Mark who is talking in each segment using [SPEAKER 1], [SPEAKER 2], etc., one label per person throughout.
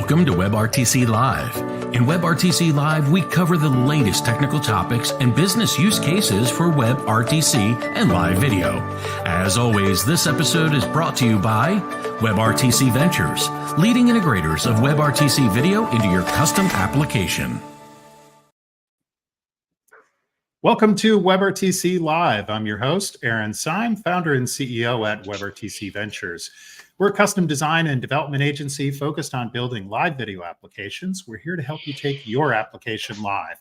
[SPEAKER 1] Welcome to WebRTC Live. In WebRTC Live, we cover the latest technical topics and business use cases for WebRTC and live video. As always, this episode is brought to you by WebRTC.Ventures, leading integrators of WebRTC video into your custom application.
[SPEAKER 2] Welcome to WebRTC Live. I'm your host, Aaron Syme, founder and CEO at WebRTC.Ventures. We're a custom design and development agency focused on building live video applications. We're here to help you take your application live.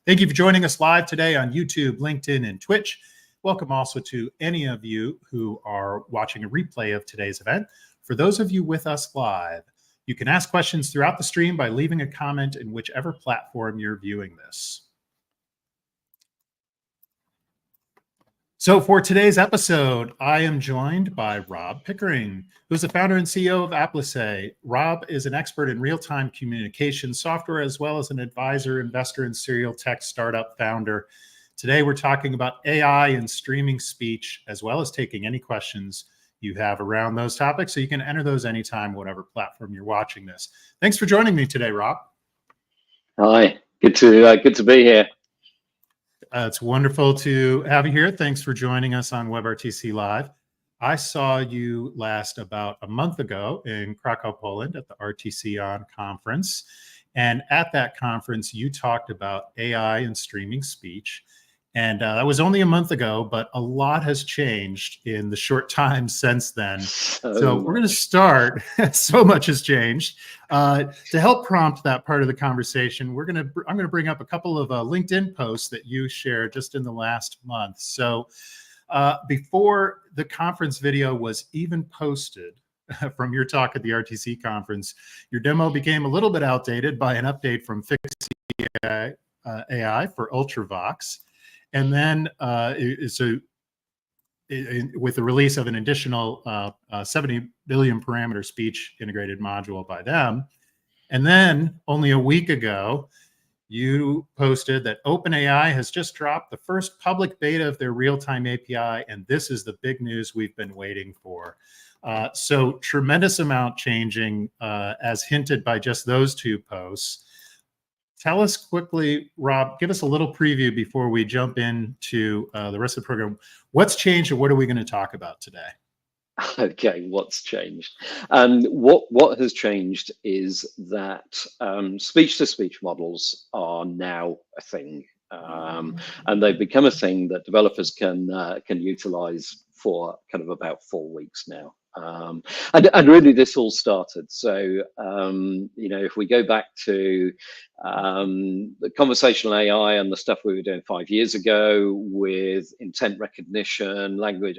[SPEAKER 2] Thank you for joining us live today on YouTube, LinkedIn, and Twitch. Welcome also to any of you who are watching a replay of today's event. For those of you with us live, you can ask questions throughout the stream by leaving a comment in whichever platform you're viewing this. So for today's episode, I am joined by Rob Pickering, who's the founder and CEO of Aplisay. Rob is an expert in real-time communication software, as well as an advisor, investor, and serial tech startup founder. Today, we're talking about AI and streaming speech, as well as taking any questions you have around those topics. So you can enter those anytime, whatever platform you're watching this. Thanks for joining me today, Rob.
[SPEAKER 3] Hi, good to be here.
[SPEAKER 2] It's wonderful to have you here. Thanks for joining us on WebRTC Live. I saw you last about a month ago in Krakow, Poland at the RTC On conference. And at that conference, you talked about AI and streaming speech. And that was only a month ago, but a lot has changed in the short time since then. So we're going to start, so much has changed. To help prompt that part of the conversation, I'm going to bring up a couple of LinkedIn posts that you shared just in the last month. So before the conference video was even posted from your talk at the RTC conference, your demo became a little bit outdated by an update from Fix AI for Ultravox. And then with the release of an additional 70 billion parameter speech integrated module by them. And then only a week ago, you posted that OpenAI has just dropped the first public beta of their real-time API. And this is the big news we've been waiting for. So tremendous amount changing as hinted by just those two posts. Tell us quickly, Rob, give us a little preview before we jump into the rest of the program. What's changed and what are we going to talk about today?
[SPEAKER 3] Okay, what's changed? What has changed is that speech-to-speech models are now a thing. And they've become a thing that developers can utilize for kind of about 4 weeks now. And really this all started. So, if we go back to the conversational AI and the stuff we were doing 5 years ago with intent recognition, language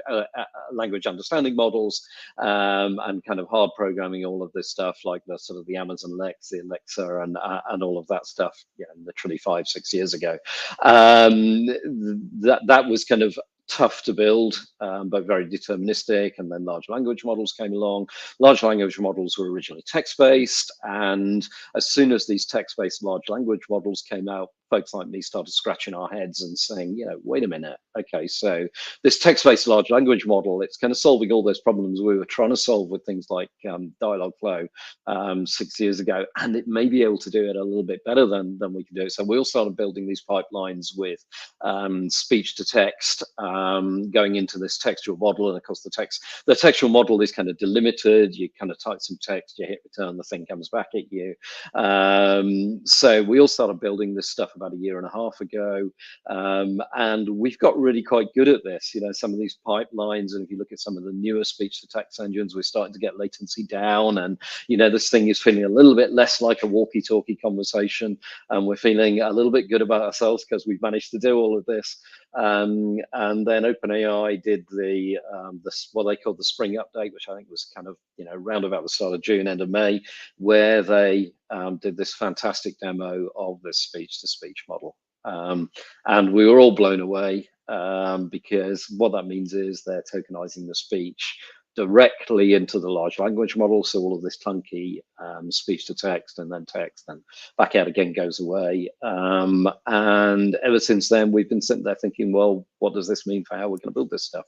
[SPEAKER 3] understanding models, and kind of hard programming all of this stuff, like the sort of the Amazon Lex, the Alexa, and all of that stuff, literally 5-6 years ago. That was kind of tough to build, but very deterministic. And then large language models came along. Large language models were originally text-based. And as soon as these text-based large language models came out, folks like me started scratching our heads and saying, wait a minute. Okay, so this text-based large language model, it's kind of solving all those problems we were trying to solve with things like Dialogflow 6 years ago. And it may be able to do it a little bit better than we can do it. So we all started building these pipelines with speech to text, going into this textual model. And of course, the textual model is kind of delimited. You kind of type some text, you hit return, the thing comes back at you. So we all started building this stuff about a year and a half ago. And we've got really quite good at this. Some of these pipelines, and if you look at some of the newer speech to text engines, we're starting to get latency down. And, this thing is feeling a little bit less like a walkie-talkie conversation. And we're feeling a little bit good about ourselves because we've managed to do all of this. And then OpenAI did the what they called the spring update, which I think was kind of around about the start of June, end of May, where they did this fantastic demo of this speech-to-speech model, and we were all blown away because what that means is they're tokenizing the speech directly into the large language model. So all of this clunky speech to text and then back out again goes away. And ever since then, we've been sitting there thinking, well, what does this mean for how we're going to build this stuff?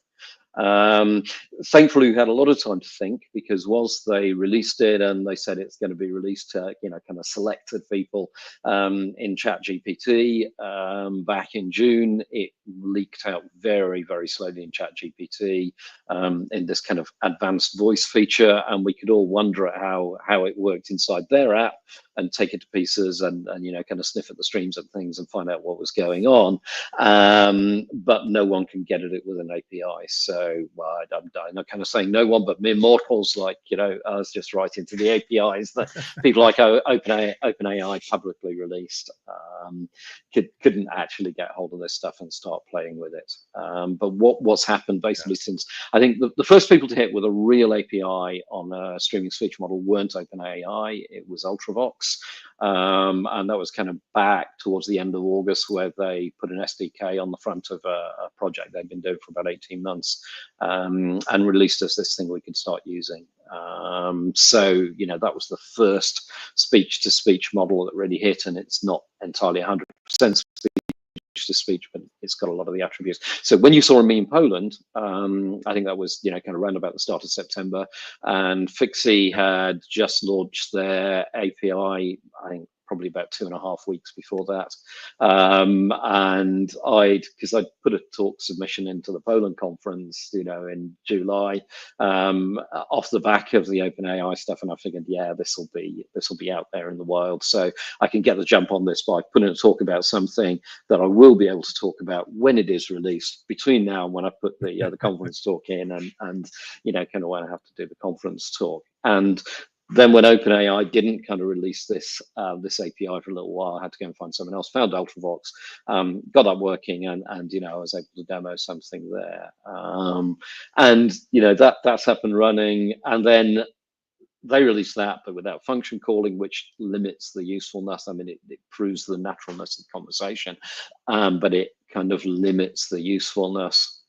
[SPEAKER 3] Thankfully, we had a lot of time to think, because whilst they released it and they said it's going to be released to, you know, kind of selected people in ChatGPT back in June, it leaked out very, very slowly in ChatGPT in this kind of advanced voice feature, and we could all wonder at how it worked inside their app and take it to pieces and you know, kind of sniff at the streams and things and find out what was going on. But no one can get at it with an API. So well, I'm not kind of saying no one, but mere mortals like, you know, us just write into the APIs that people like OpenAI publicly released couldn't actually get hold of this stuff and start playing with it. But what's happened basically since, I think the first people to hit with a real API on a streaming speech model weren't OpenAI, it was Ultravox. And that was kind of back towards the end of August, where they put an SDK on the front of a project they'd been doing for about 18 months and released us this thing we could start using. So, you know, that was the first speech-to-speech model that really hit, and it's not entirely 100% speech-to-speech, but it's got a lot of the attributes. So when you saw me in Poland, I think that was, you know, kind of around about the start of September, and Fixie had just launched their API, I think probably about 2.5 weeks before that. And because I'd put a talk submission into the Poland conference, you know, in July, off the back of the OpenAI stuff, and I figured, yeah, this will be out there in the wild, so I can get the jump on this by putting a talk about something that I will be able to talk about when it is released, between now and when I put the conference talk in, and you know, kind of when I have to do the conference talk. And then when OpenAI didn't kind of release this this API for a little while, I had to go and find someone else, found Ultravox, got that working, and you know, I was able to demo something there. And you know, that's up and running, and then they released that, but without function calling, which limits the usefulness. I mean, it proves the naturalness of conversation, but it kind of limits the usefulness.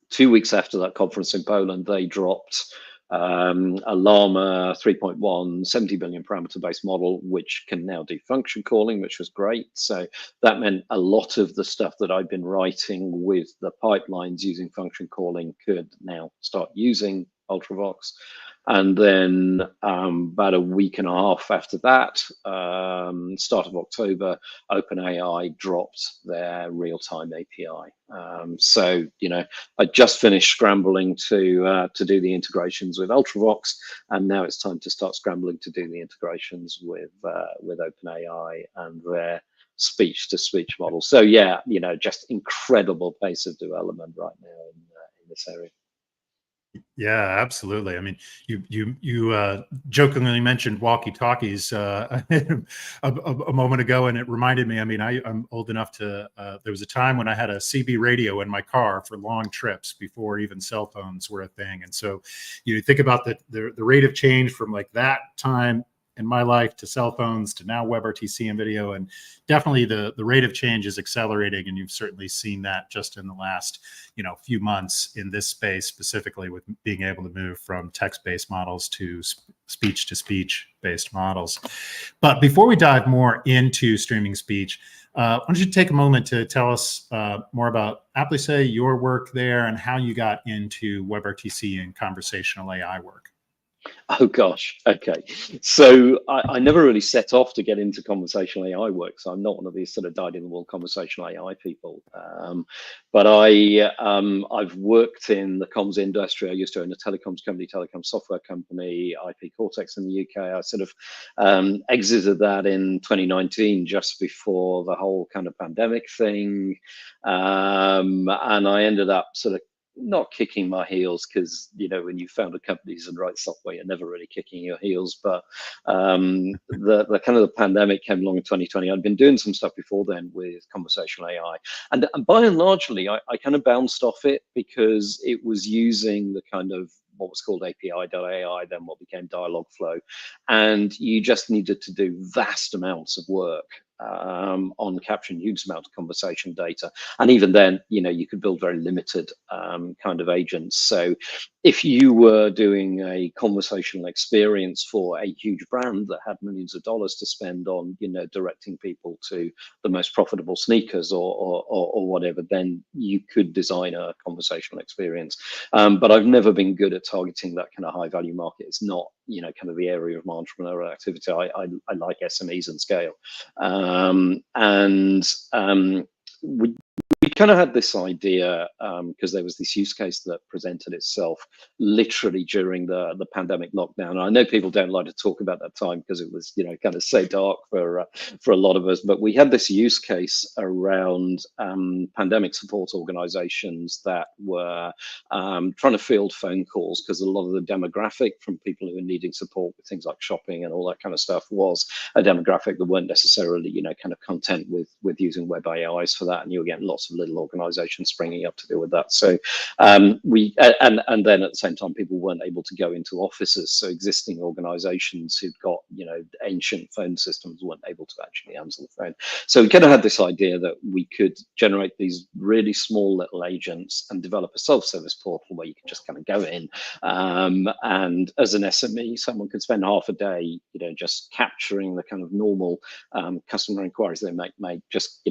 [SPEAKER 3] 2 weeks after that conference in Poland, they dropped a Llama 3.1 70 billion parameter based model, which can now do function calling, which was great. So that meant a lot of the stuff that I've been writing with the pipelines using function calling could now start using Ultravox. And then about a week and a half after that, start of October, OpenAI dropped their real-time API. So, you know, I just finished scrambling to do the integrations with Ultravox, and now it's time to start scrambling to do the integrations with OpenAI and their speech-to-speech model. So yeah, you know, just incredible pace of development right now in this area.
[SPEAKER 2] Yeah, absolutely. I mean, you jokingly mentioned walkie-talkies a moment ago, and it reminded me. I mean, I'm old enough to. There was a time when I had a CB radio in my car for long trips before even cell phones were a thing, and so you think about the rate of change from like that time in my life to cell phones to now WebRTC and video, and definitely the rate of change is accelerating, and you've certainly seen that just in the last few months in this space, specifically with being able to move from text-based models to speech-to-speech based models. But before we dive more into streaming speech, why don't you take a moment to tell us more about Aplisay, your work there, and how you got into WebRTC and conversational AI work?
[SPEAKER 3] Oh gosh, okay. So I never really set off to get into conversational AI work, so I'm not one of these sort of dyed-in-the-wool conversational AI people. But I've worked in the comms industry. I used to own a telecoms company, telecom software company, IP Cortex in the UK. I sort of exited that in 2019, just before the whole kind of pandemic thing, and I ended up sort of not kicking my heels, because when you found a companies and write software, you're never really kicking your heels. But the kind of the pandemic came along in 2020. I'd been doing some stuff before then with conversational AI, and by and largely I kind of bounced off it, because it was using the kind of what was called API.ai, then what became Dialogflow, and you just needed to do vast amounts of work on capturing huge amount of conversation data. And even then, you could build very limited kind of agents. So if you were doing a conversational experience for a huge brand that had millions of dollars to spend on, directing people to the most profitable sneakers or whatever, then you could design a conversational experience. But I've never been good at targeting that kind of high value market. It's not, kind of the area of my entrepreneurial activity. I like SMEs and scale. We kind of had this idea because there was this use case that presented itself literally during the pandemic lockdown. And I know people don't like to talk about that time because it was, kind of so dark for a lot of us. But we had this use case around pandemic support organizations that were trying to field phone calls, because a lot of the demographic from people who were needing support with things like shopping and all that kind of stuff was a demographic that weren't necessarily, kind of content with using web AIs for that. And you were getting lots of little organizations springing up to deal with that. So and then at the same time, people weren't able to go into offices. So existing organizations who'd got, ancient phone systems weren't able to actually answer the phone. So we kind of had this idea that we could generate these really small little agents and develop a self-service portal where you could just kind of go in. And as an SME, someone could spend half a day, just capturing the kind of normal customer inquiries they make, just,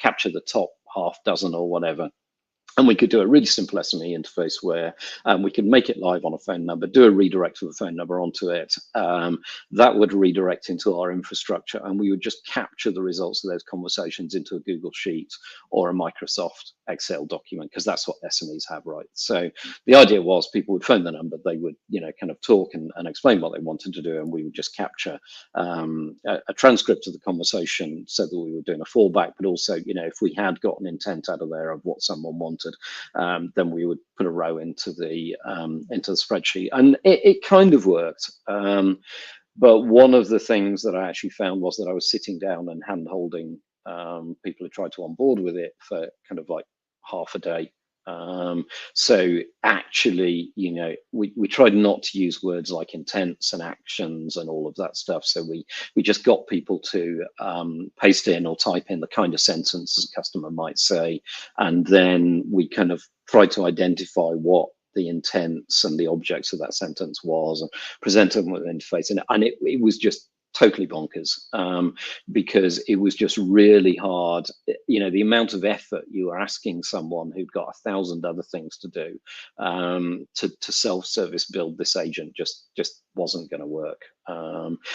[SPEAKER 3] capture the top half dozen or whatever. And we could do a really simple SME interface where we could make it live on a phone number, do a redirect of a phone number onto it. That would redirect into our infrastructure, and we would just capture the results of those conversations into a Google Sheet or a Microsoft Excel document, because that's what SMEs have, right? So the idea was people would phone the number, they would, kind of talk and explain what they wanted to do, and we would just capture a transcript of the conversation so that we were doing a fallback, but also, if we had got an intent out of there of what someone wanted, then we would put a row into the spreadsheet, and it kind of worked. But one of the things that I actually found was that I was sitting down and hand holding people who tried to onboard with it for kind of like half a day. So actually, we tried not to use words like intents and actions and all of that stuff. So we just got people to paste in or type in the kind of sentences a customer might say, and then we kind of tried to identify what the intents and the objects of that sentence was and present them with an interface. And it was just totally bonkers, because it was just really hard. The amount of effort you were asking someone who'd got 1,000 other things to do to self-service build this agent just wasn't going to work.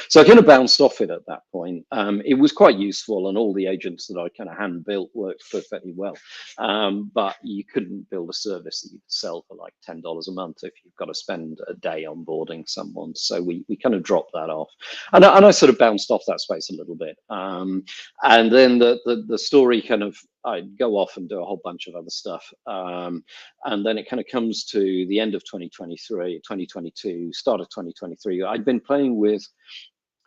[SPEAKER 3] So I kind of bounced off it at that point. It was quite useful, and all the agents that I kind of hand built worked perfectly well. But you couldn't build a service that you could sell for like $10 a month if you've got to spend a day onboarding someone. So we kind of dropped that off, and I sort of bounced off that space a little bit. And then the story kind of, I'd go off and do a whole bunch of other stuff. And then it kind of comes to the end of 2022, start of 2023. I'd been playing with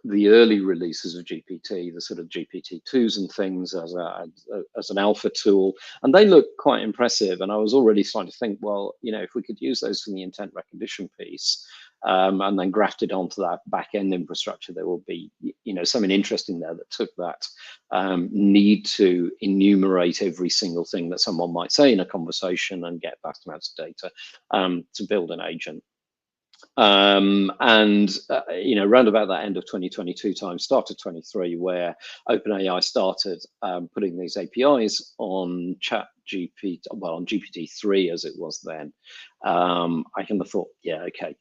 [SPEAKER 3] the early releases of GPT, the sort of GPT-2s and things as an alpha tool, and they look quite impressive. And I was already starting to think, well, if we could use those for the intent recognition piece, and then grafted onto that back end infrastructure, there will be, something interesting there that took that need to enumerate every single thing that someone might say in a conversation and get vast amounts of data to build an agent. Around about that end of 2022 time, start of 23, where OpenAI started putting these APIs on on GPT-3 as it was then. I kind of thought, yeah, okay.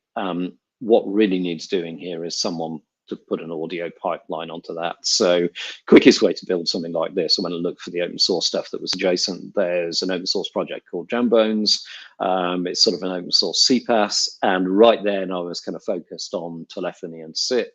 [SPEAKER 3] What really needs doing here is someone to put an audio pipeline onto that. So quickest way to build something like this, I went and looked for the open source stuff that was adjacent. There's an open source project called Jambones. It's sort of an open source CPaaS, and right then I was kind of focused on telephony and SIT.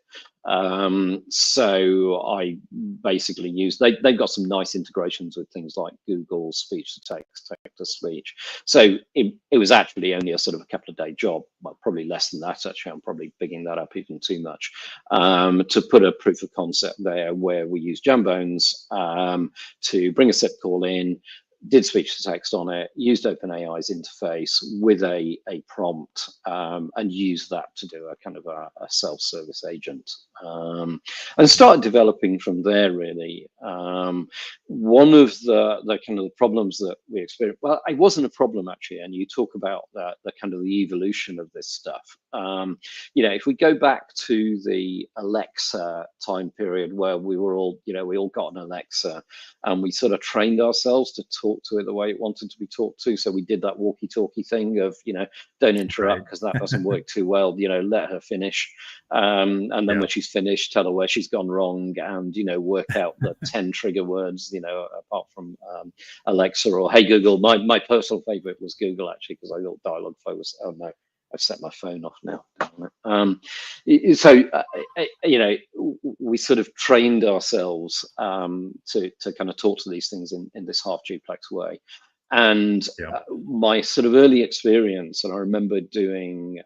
[SPEAKER 3] So I basically used, they've got some nice integrations with things like Google speech to text, text to speech. So it was actually only a sort of a couple of day job, well, probably less than that actually. I'm probably bigging that up even too much, to put a proof of concept there where we use Jambones to bring a SIP call in, did speech to text on it, used OpenAI's interface with a prompt, and used that to do a kind of a self-service agent, and started developing from there, really. One of the kind of the problems that we experienced, well, it wasn't a problem actually, and you talk about the kind of the evolution of this stuff. If we go back to the Alexa time period where we were all, we all got an Alexa, and we sort of trained ourselves to talk to it the way it wanted to be talked to. So we did that walkie-talkie thing of, don't interrupt because that doesn't work too well. Let her finish, and then when she's finished, tell her where she's gone wrong, and work out the 10 trigger words. Apart from Alexa or Hey Google. My personal favorite was Google, actually, because I thought Dialogflow was. Oh no, I've set my phone off now. We sort of trained ourselves to kind of talk to these things in this half duplex way. And my sort of early experience, and I remember doing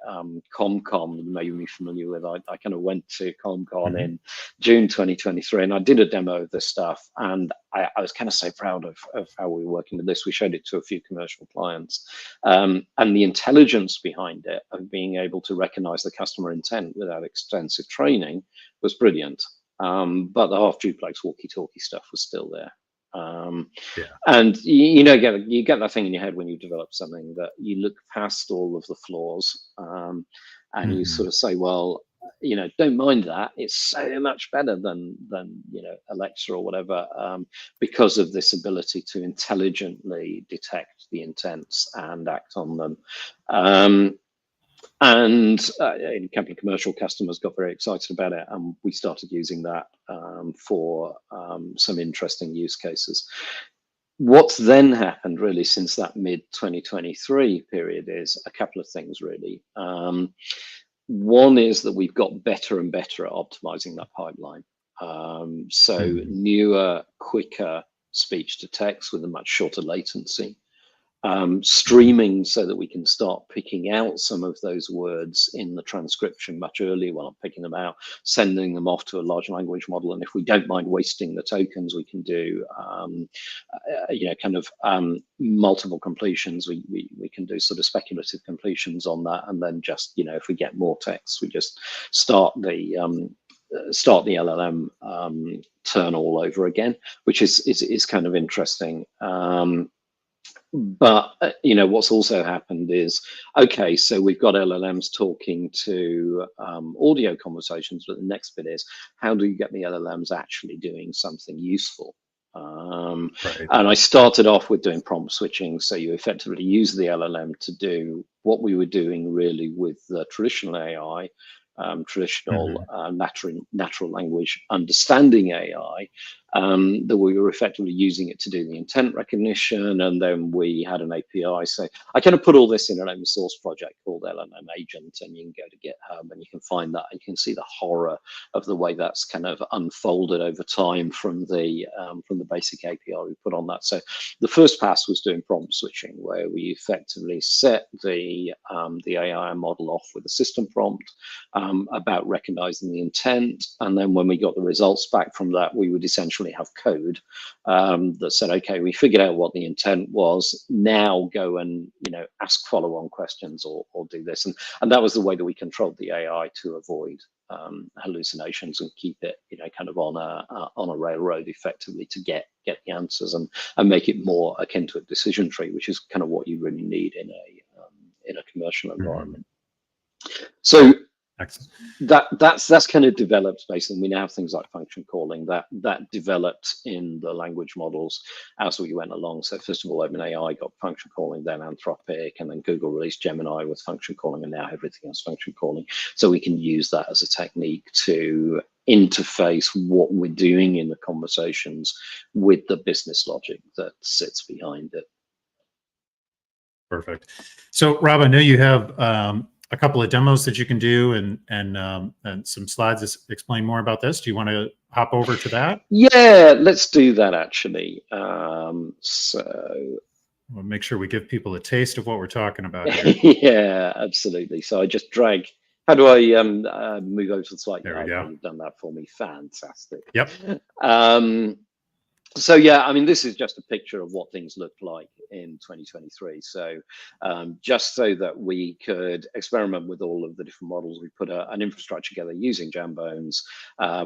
[SPEAKER 3] ComCon, you may be familiar with, I kind of went to ComCon in June 2023, and I did a demo of this stuff, and I was kind of so proud of how we were working with this. We showed it to a few commercial clients, and the intelligence behind it of being able to recognize the customer intent without extensive training was brilliant. But the half duplex walkie-talkie stuff was still there. And you get that thing in your head when you develop something, that you look past all of the flaws, and you sort of say, well, don't mind that. It's so much better than Alexa or whatever, because of this ability to intelligently detect the intents and act on them. And a couple of commercial customers got very excited about it, and we started using that for some interesting use cases. What's then happened really since that mid-2023 period is a couple of things, really. One is that we've got better and better at optimizing that pipeline. So newer, quicker speech to text with a much shorter latency. Streaming so that we can start picking out some of those words in the transcription much earlier while I'm picking them out, sending them off to a large language model. And if we don't mind wasting the tokens, we can do, multiple completions. We can do sort of speculative completions on that. And then just, if we get more text, we just start the LLM turn all over again, which is kind of interesting. But what's also happened is, okay, so we've got LLMs talking to audio conversations, but the next bit is, how do you get the LLMs actually doing something useful? And I started off with doing prompt switching, so you effectively use the LLM to do what we were doing really with the traditional AI, natural language understanding AI, that we were effectively using it to do the intent recognition, and then we had an API. So I kind of put all this in an open source project called LLM Agent, and you can go to GitHub and you can find that, and you can see the horror of the way that's kind of unfolded over time from the basic API we put on that. So the first pass was doing prompt switching, where we effectively set the AI model off with a system prompt about recognizing the intent, and then when we got the results back from that, we would essentially have code that said, okay, we figured out what the intent was, now go and ask follow-on questions or do this, and that was the way that we controlled the AI to avoid hallucinations and keep it kind of on a railroad effectively to get the answers and make it more akin to a decision tree, which is kind of what you really need in a commercial environment. So that's kind of developed basically. We now have things like function calling that developed in the language models as we went along. So first of all, OpenAI got function calling, then Anthropic, and then Google released Gemini with function calling, and now everything has function calling. So we can use that as a technique to interface what we're doing in the conversations with the business logic that sits behind it.
[SPEAKER 2] Perfect. So Rob, I know you have a couple of demos that you can do and some slides that explain more about this. Do you want to hop over to that?
[SPEAKER 3] Yeah, let's do that actually. So
[SPEAKER 2] we'll make sure we give people a taste of what we're talking about here.
[SPEAKER 3] Yeah, absolutely. So I just drag. How do I move over to the slide?
[SPEAKER 2] There we go.
[SPEAKER 3] You've done that for me. Fantastic.
[SPEAKER 2] Yep.
[SPEAKER 3] So yeah, I mean, this is just a picture of what things looked like in 2023. So just so that we could experiment with all of the different models, we put an infrastructure together using Jambones,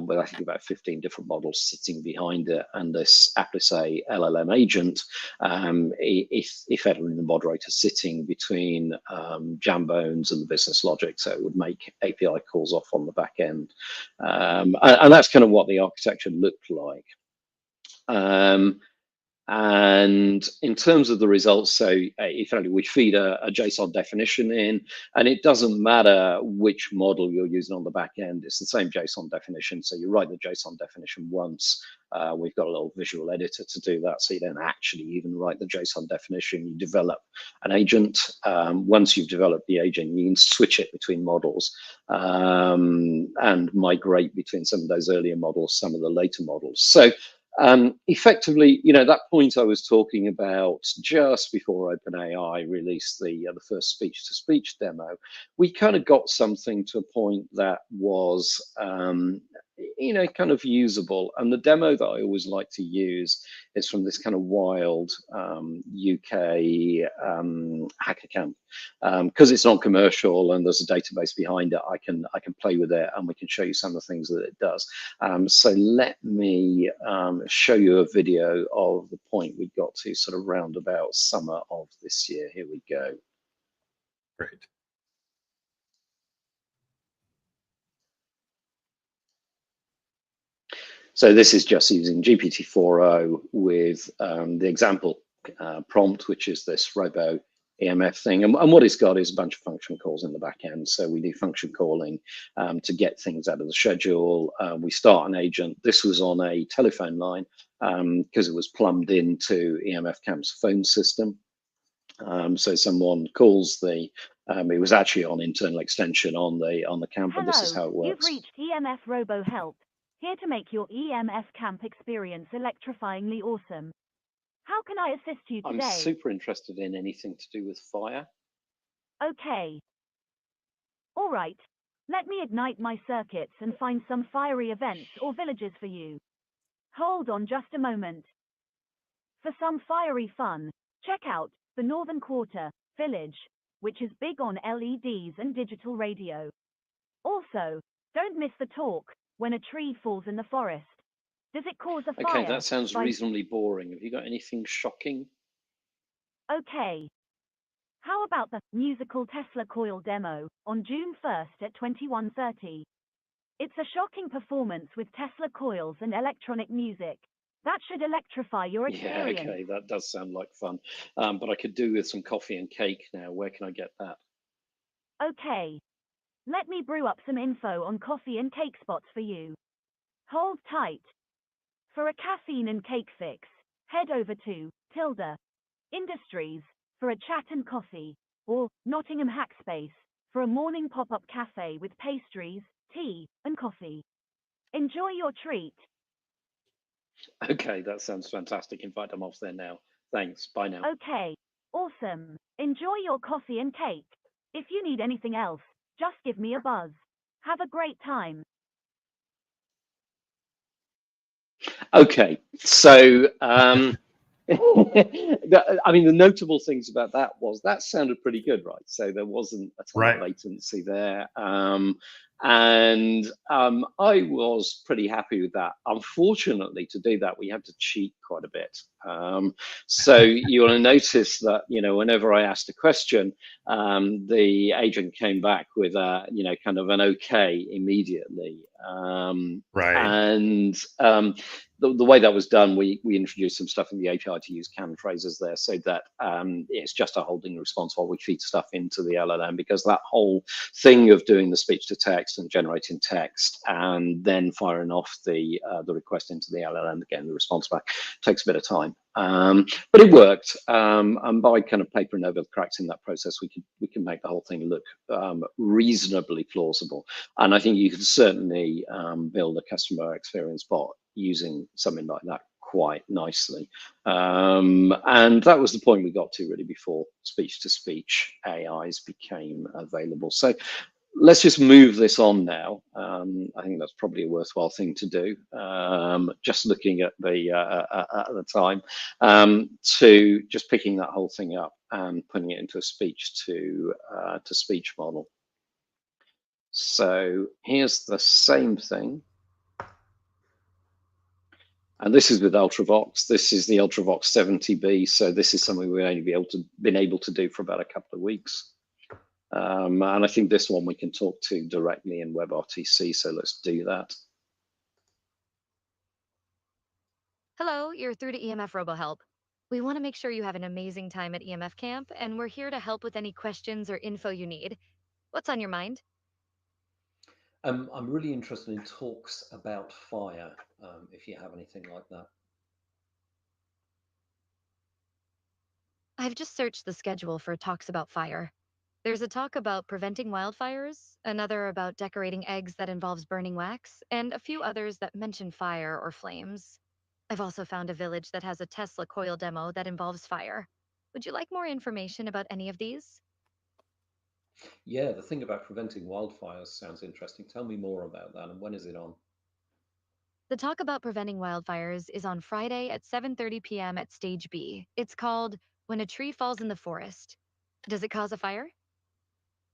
[SPEAKER 3] with I think about 15 different models sitting behind it, and this Aplisay LLM agent, effectively the moderator sitting between Jambones and the business logic, so it would make API calls off on the back end, and that's kind of what the architecture looked like. And in terms of the results, so effectively we feed a JSON definition in, and it doesn't matter which model you're using on the back end, it's the same JSON definition. So you write the JSON definition once. We've got a little visual editor to do that, so you don't actually even write the JSON definition. You develop an agent. Once you've developed the agent, you can switch it between models, and migrate between some of those earlier models, some of the later models. So effectively, that point I was talking about just before OpenAI released the first speech-to-speech demo, we kind of got something to a point that was, kind of usable. And the demo that I always like to use is from this kind of wild UK hacker camp, because it's not commercial and there's a database behind it. I can play with it, and we can show you some of the things that it does. So let me show you a video of the point we got to sort of round about summer of this year. Here we go.
[SPEAKER 2] Great.
[SPEAKER 3] So this is just using GPT-4o with the example prompt, which is this robo EMF thing. And what it's got is a bunch of function calls in the back end. So we do function calling to get things out of the schedule. We start an agent. This was on a telephone line because it was plumbed into EMF Camp's phone system. So someone calls it was actually on internal extension on the camp, and this is how it works.
[SPEAKER 4] You've reached EMF Robo Help, here to make your EMF camp experience electrifyingly awesome. How can I assist you today?
[SPEAKER 3] I'm super interested in anything to do with fire.
[SPEAKER 4] Okay. All right. Let me ignite my circuits and find some fiery events or villages for you. Hold on just a moment. For some fiery fun, check out the Northern Quarter Village, which is big on LEDs and digital radio. Also, don't miss the talk when a tree falls in the forest. Does it cause a fire?
[SPEAKER 3] Okay, that sounds reasonably boring. Have you got anything shocking?
[SPEAKER 4] Okay. How about the musical Tesla coil demo on June 1st at 21:30? It's a shocking performance with Tesla coils and electronic music. That should electrify your experience.
[SPEAKER 3] Yeah, okay, that does sound like fun. But I could do with some coffee and cake now. Where can I get that?
[SPEAKER 4] Okay. Let me brew up some info on coffee and cake spots for you. Hold tight. For a caffeine and cake fix, head over to Tilda Industries for a chat and coffee, or Nottingham Hackspace for a morning pop-up cafe with pastries, tea, and coffee. Enjoy your treat.
[SPEAKER 3] Okay, that sounds fantastic. In fact, I'm off there now. Thanks. Bye now.
[SPEAKER 4] Okay. Awesome. Enjoy your coffee and cake. If you need anything else, just give me a buzz. Have a great time.
[SPEAKER 3] Okay, so I mean, the notable things about that was that sounded pretty good, right? So there wasn't a ton of latency there. And I was pretty happy with that. Unfortunately, to do that, we had to cheat quite a bit. So you'll notice that, whenever I asked a question, the agent came back with kind of an okay immediately. And the way that was done, we introduced some stuff in the API to use canned phrases there, so that it's just a holding response while we feed stuff into the LLM, because that whole thing of doing the speech to text and generating text and then firing off the request into the LLM, again the response back, takes a bit of time. But it worked, and by kind of papering over the cracks in that process, we can make the whole thing look reasonably plausible. And I think you can certainly build a customer experience bot using something like that quite nicely. And that was the point we got to really before speech-to-speech AIs became available. So let's just move this on now. I think that's probably a worthwhile thing to do. Just looking at the time, to just picking that whole thing up and putting it into a speech to speech model. So here's the same thing. And this is with Ultravox. This is the Ultravox 70B. So this is something we've only been able to do for about a couple of weeks. And I think this one we can talk to directly in WebRTC. So let's do that.
[SPEAKER 5] Hello, you're through to EMF RoboHelp. We want to make sure you have an amazing time at EMF Camp, and we're here to help with any questions or info you need. What's on your mind?
[SPEAKER 6] I'm really interested in talks about fire, if you have anything like that.
[SPEAKER 5] I've just searched the schedule for talks about fire. There's a talk about preventing wildfires, another about decorating eggs that involves burning wax, and a few others that mention fire or flames. I've also found a village that has a Tesla coil demo that involves fire. Would you like more information about any of these?
[SPEAKER 6] Yeah, the thing about preventing wildfires sounds interesting. Tell me more about that, and when is it on?
[SPEAKER 5] The talk about preventing wildfires is on Friday at 7:30 p.m. at Stage B. It's called When a Tree Falls in the Forest. Does it cause a fire?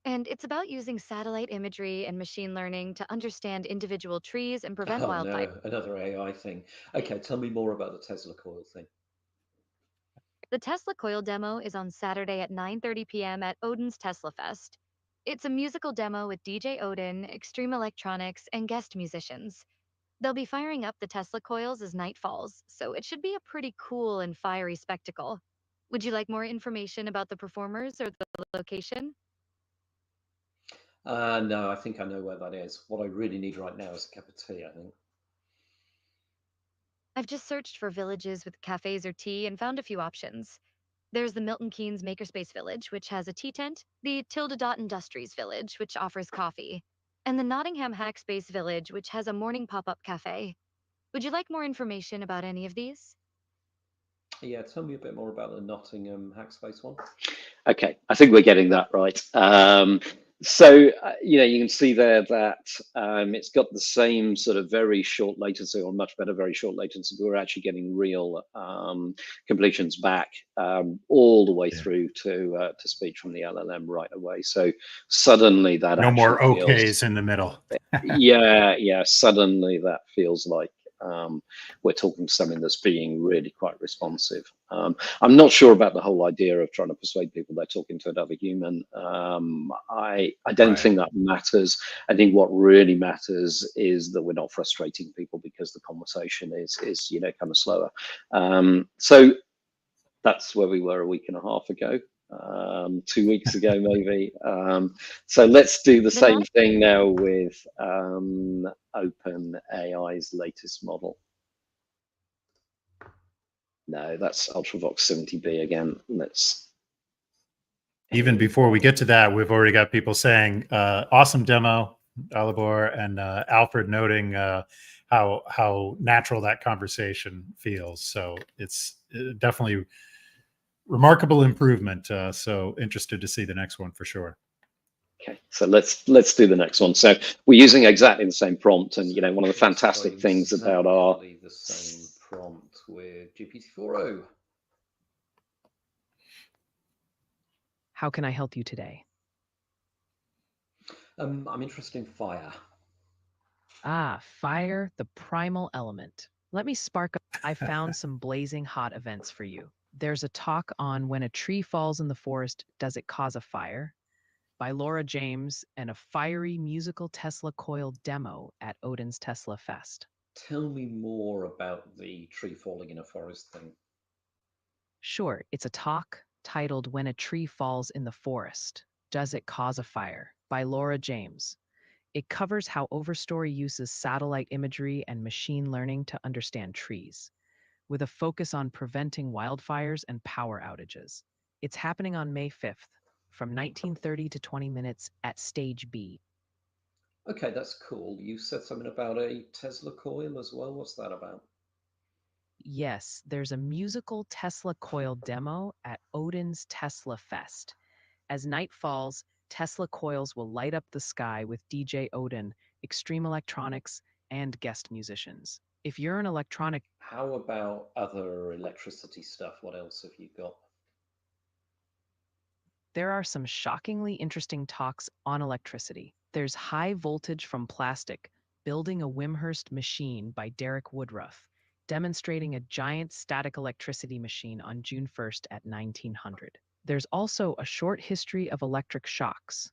[SPEAKER 5] And it's about using satellite imagery and machine learning to understand individual trees and prevent
[SPEAKER 6] Oh
[SPEAKER 5] wildfires.
[SPEAKER 6] no, another AI thing. Okay, tell me more about the Tesla coil thing.
[SPEAKER 5] The Tesla coil demo is on Saturday at 9:30 p.m. at Odin's Tesla Fest. It's a musical demo with DJ Odin, Extreme Electronics, and guest musicians. They'll be firing up the Tesla coils as night falls, so it should be a pretty cool and fiery spectacle. Would you like more information about the performers or the location?
[SPEAKER 6] No, I think I know where that is. What I really need right now is a cup of tea, I think.
[SPEAKER 5] I've just searched for villages with cafes or tea and found a few options. There's the Milton Keynes Makerspace Village, which has a tea tent, the Tilda Dot Industries Village, which offers coffee, and the Nottingham Hackspace Village, which has a morning pop-up cafe. Would you like more information about any of these?
[SPEAKER 6] Yeah, tell me a bit more about the Nottingham Hackspace one.
[SPEAKER 3] Okay, I think we're getting that right. So, you can see there that it's got the same sort of very short latency, or much better, very short latency. We're actually getting real completions back all the way through to speech from the LLM right away. So suddenly that
[SPEAKER 2] No more
[SPEAKER 3] actually feels,
[SPEAKER 2] OKs in the middle.
[SPEAKER 3] yeah, suddenly that feels like we're talking to something that's being really quite responsive. I'm not sure about the whole idea of trying to persuade people they're talking to another human. I don't think that matters. I think what really matters is that we're not frustrating people because the conversation is kind of slower. So that's where we were a week and a half ago. 2 weeks ago, maybe. So let's do the same thing now with OpenAI's latest model. No, that's Ultravox 70B again. Let's.
[SPEAKER 2] Even before we get to that, we've already got people saying, awesome demo, Alibor, and Alfred noting how natural that conversation feels. So it's definitely remarkable improvement. So interested to see the next one for sure.
[SPEAKER 3] Okay, so let's do the next one. So we're using exactly the same prompt, and one of the fantastic things about our
[SPEAKER 6] the same prompt with GPT-4o.
[SPEAKER 7] How can I help you today?
[SPEAKER 6] I'm interested in fire.
[SPEAKER 7] Ah, fire, the primal element. Let me spark up. I found some blazing hot events for you. There's a talk on When a Tree Falls in the Forest, Does It Cause a Fire? By Laura James, and a fiery musical Tesla coil demo at Odin's Tesla Fest.
[SPEAKER 6] Tell me more about the tree falling in a forest thing.
[SPEAKER 7] Sure, it's a talk titled When a Tree Falls in the Forest, Does It Cause a Fire? By Laura James. It covers how Overstory uses satellite imagery and machine learning to understand trees, with a focus on preventing wildfires and power outages. It's happening on May 5th, from 19:30 to 20 minutes at Stage B.
[SPEAKER 6] Okay, that's cool. You said something about a Tesla coil as well. What's that about?
[SPEAKER 7] Yes, there's a musical Tesla coil demo at Odin's Tesla Fest. As night falls, Tesla coils will light up the sky with DJ Odin, extreme electronics, and guest musicians. If you're an electronic,
[SPEAKER 6] How about other electricity stuff? What else have you got?
[SPEAKER 7] there are some shockingly interesting talks on electricity. There's High Voltage from Plastic, Building a Wimhurst Machine by Derek Woodruff, demonstrating a giant static electricity machine on June 1st at 1900. There's also A Short History of Electric Shocks,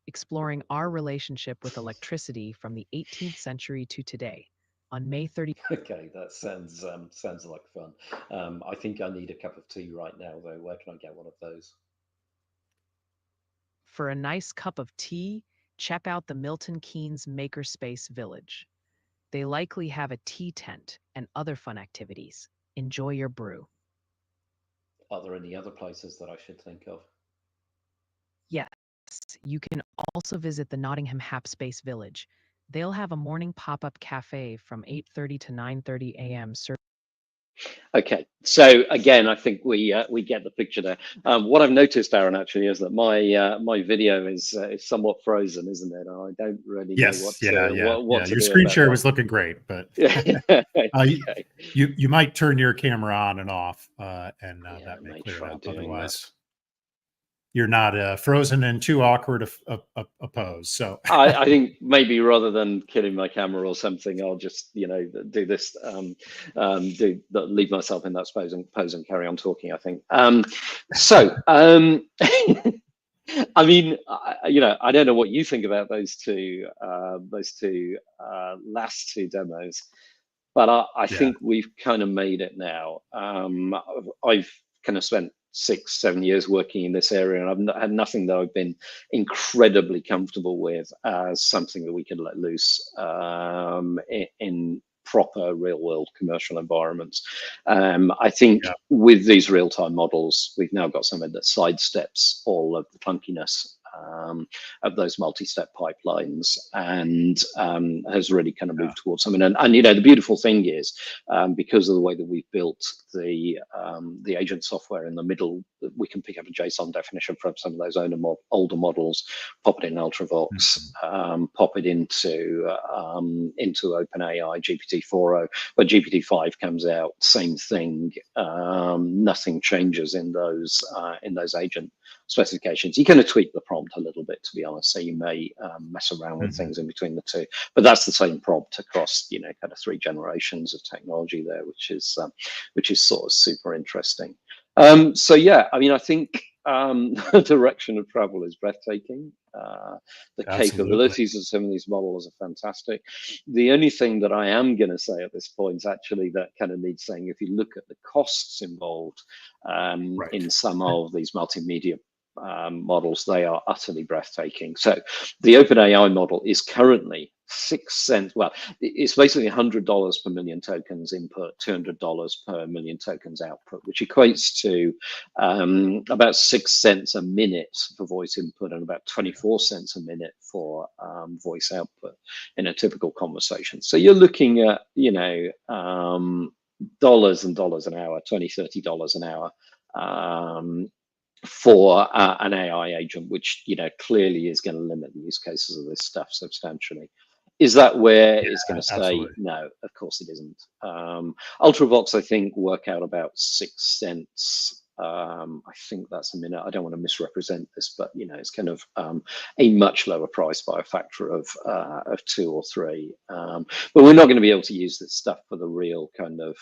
[SPEAKER 7] exploring our relationship with electricity from the 18th century to today, on May 30th.
[SPEAKER 6] Okay, that sounds like fun. I think I need a cup of tea right now, though. Where can I get one of those?
[SPEAKER 7] For a nice cup of tea, check out the Milton Keynes Makerspace Village. They likely have a tea tent and other fun activities. Enjoy your brew.
[SPEAKER 6] Are there any other places that I should think of?
[SPEAKER 7] Yes, you can also visit the Nottingham Hapspace Village. They'll have a morning pop-up cafe from 8:30 to 9:30 a.m.
[SPEAKER 3] Okay, so again, I think we get the picture there. What I've noticed, Aaron, actually, is that my video is somewhat frozen, isn't it? I don't really know
[SPEAKER 2] Yes, yeah.
[SPEAKER 3] what to
[SPEAKER 2] Your
[SPEAKER 3] do
[SPEAKER 2] screen
[SPEAKER 3] about
[SPEAKER 2] share
[SPEAKER 3] that.
[SPEAKER 2] was looking great, but
[SPEAKER 3] Okay.
[SPEAKER 2] you might turn your camera on and off, and
[SPEAKER 3] Yeah,
[SPEAKER 2] that may
[SPEAKER 3] may
[SPEAKER 2] clear it
[SPEAKER 3] try
[SPEAKER 2] up.
[SPEAKER 3] doing that.
[SPEAKER 2] Otherwise, you're not frozen and too awkward a pose. So
[SPEAKER 3] I think maybe rather than killing my camera or something, I'll just do this, leave myself in that pose and carry on talking. I think. I mean, I don't know what you think about those two last two demos, but I
[SPEAKER 2] yeah,
[SPEAKER 3] think we've kind of made it now. I've kind of spent 6-7 years working in this area, and I've had nothing that I've been incredibly comfortable with as something that we can let loose in proper real world commercial environments. I think
[SPEAKER 2] yeah,
[SPEAKER 3] with these real-time models, we've now got something that sidesteps all of the clunkiness of those multi-step pipelines and has really kind of moved towards something. And the beautiful thing is, because of the way that we've built the agent software in the middle, we can pick up a JSON definition from some of those older models, pop it in Ultravox, pop it into OpenAI GPT-4o. When GPT-5 comes out, same thing. Nothing changes in those agent specifications. You kind of tweak the prompt a little bit, to be honest. So you may mess around with things in between the two, but that's the same prompt across kind of 3 generations of technology there, which is sort of super interesting. So yeah, I mean, I think the direction of travel is breathtaking. The capabilities of some of these models are fantastic. The only thing that I am going to say at this point, actually, that kind of needs saying, if you look at the costs involved in some of these multimedia models, they are utterly breathtaking. So the OpenAI model is currently 6 cents. Well, it's basically $100 per million tokens input, $200 per million tokens output, which equates to about 6 cents a minute for voice input and about 24 cents a minute for voice output in a typical conversation. So you're looking at dollars and dollars an hour, $20-$30 an hour for an AI agent, which clearly is going to limit the use cases of this stuff substantially. Is that where it's going to stay?
[SPEAKER 2] absolutely.
[SPEAKER 3] No, of course it isn't. Ultravox, I think, work out about 6 cents. I think that's a minute. I don't want to misrepresent this, but it's kind of a much lower price by a factor of 2 or 3. But we're not going to be able to use this stuff for the real kind of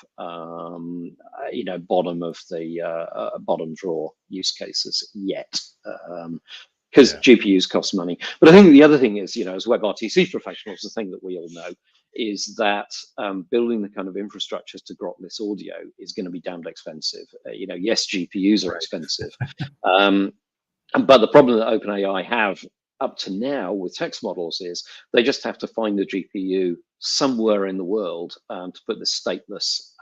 [SPEAKER 3] bottom of the bottom drawer use cases yet. Because GPUs cost money. But I think the other thing is, as WebRTC professionals, the thing that we all know is that building the kind of infrastructures to grok this audio is going to be damned expensive. Yes, GPUs are expensive. But the problem that OpenAI have up to now with text models is they just have to find the GPU somewhere in the world to put the stateless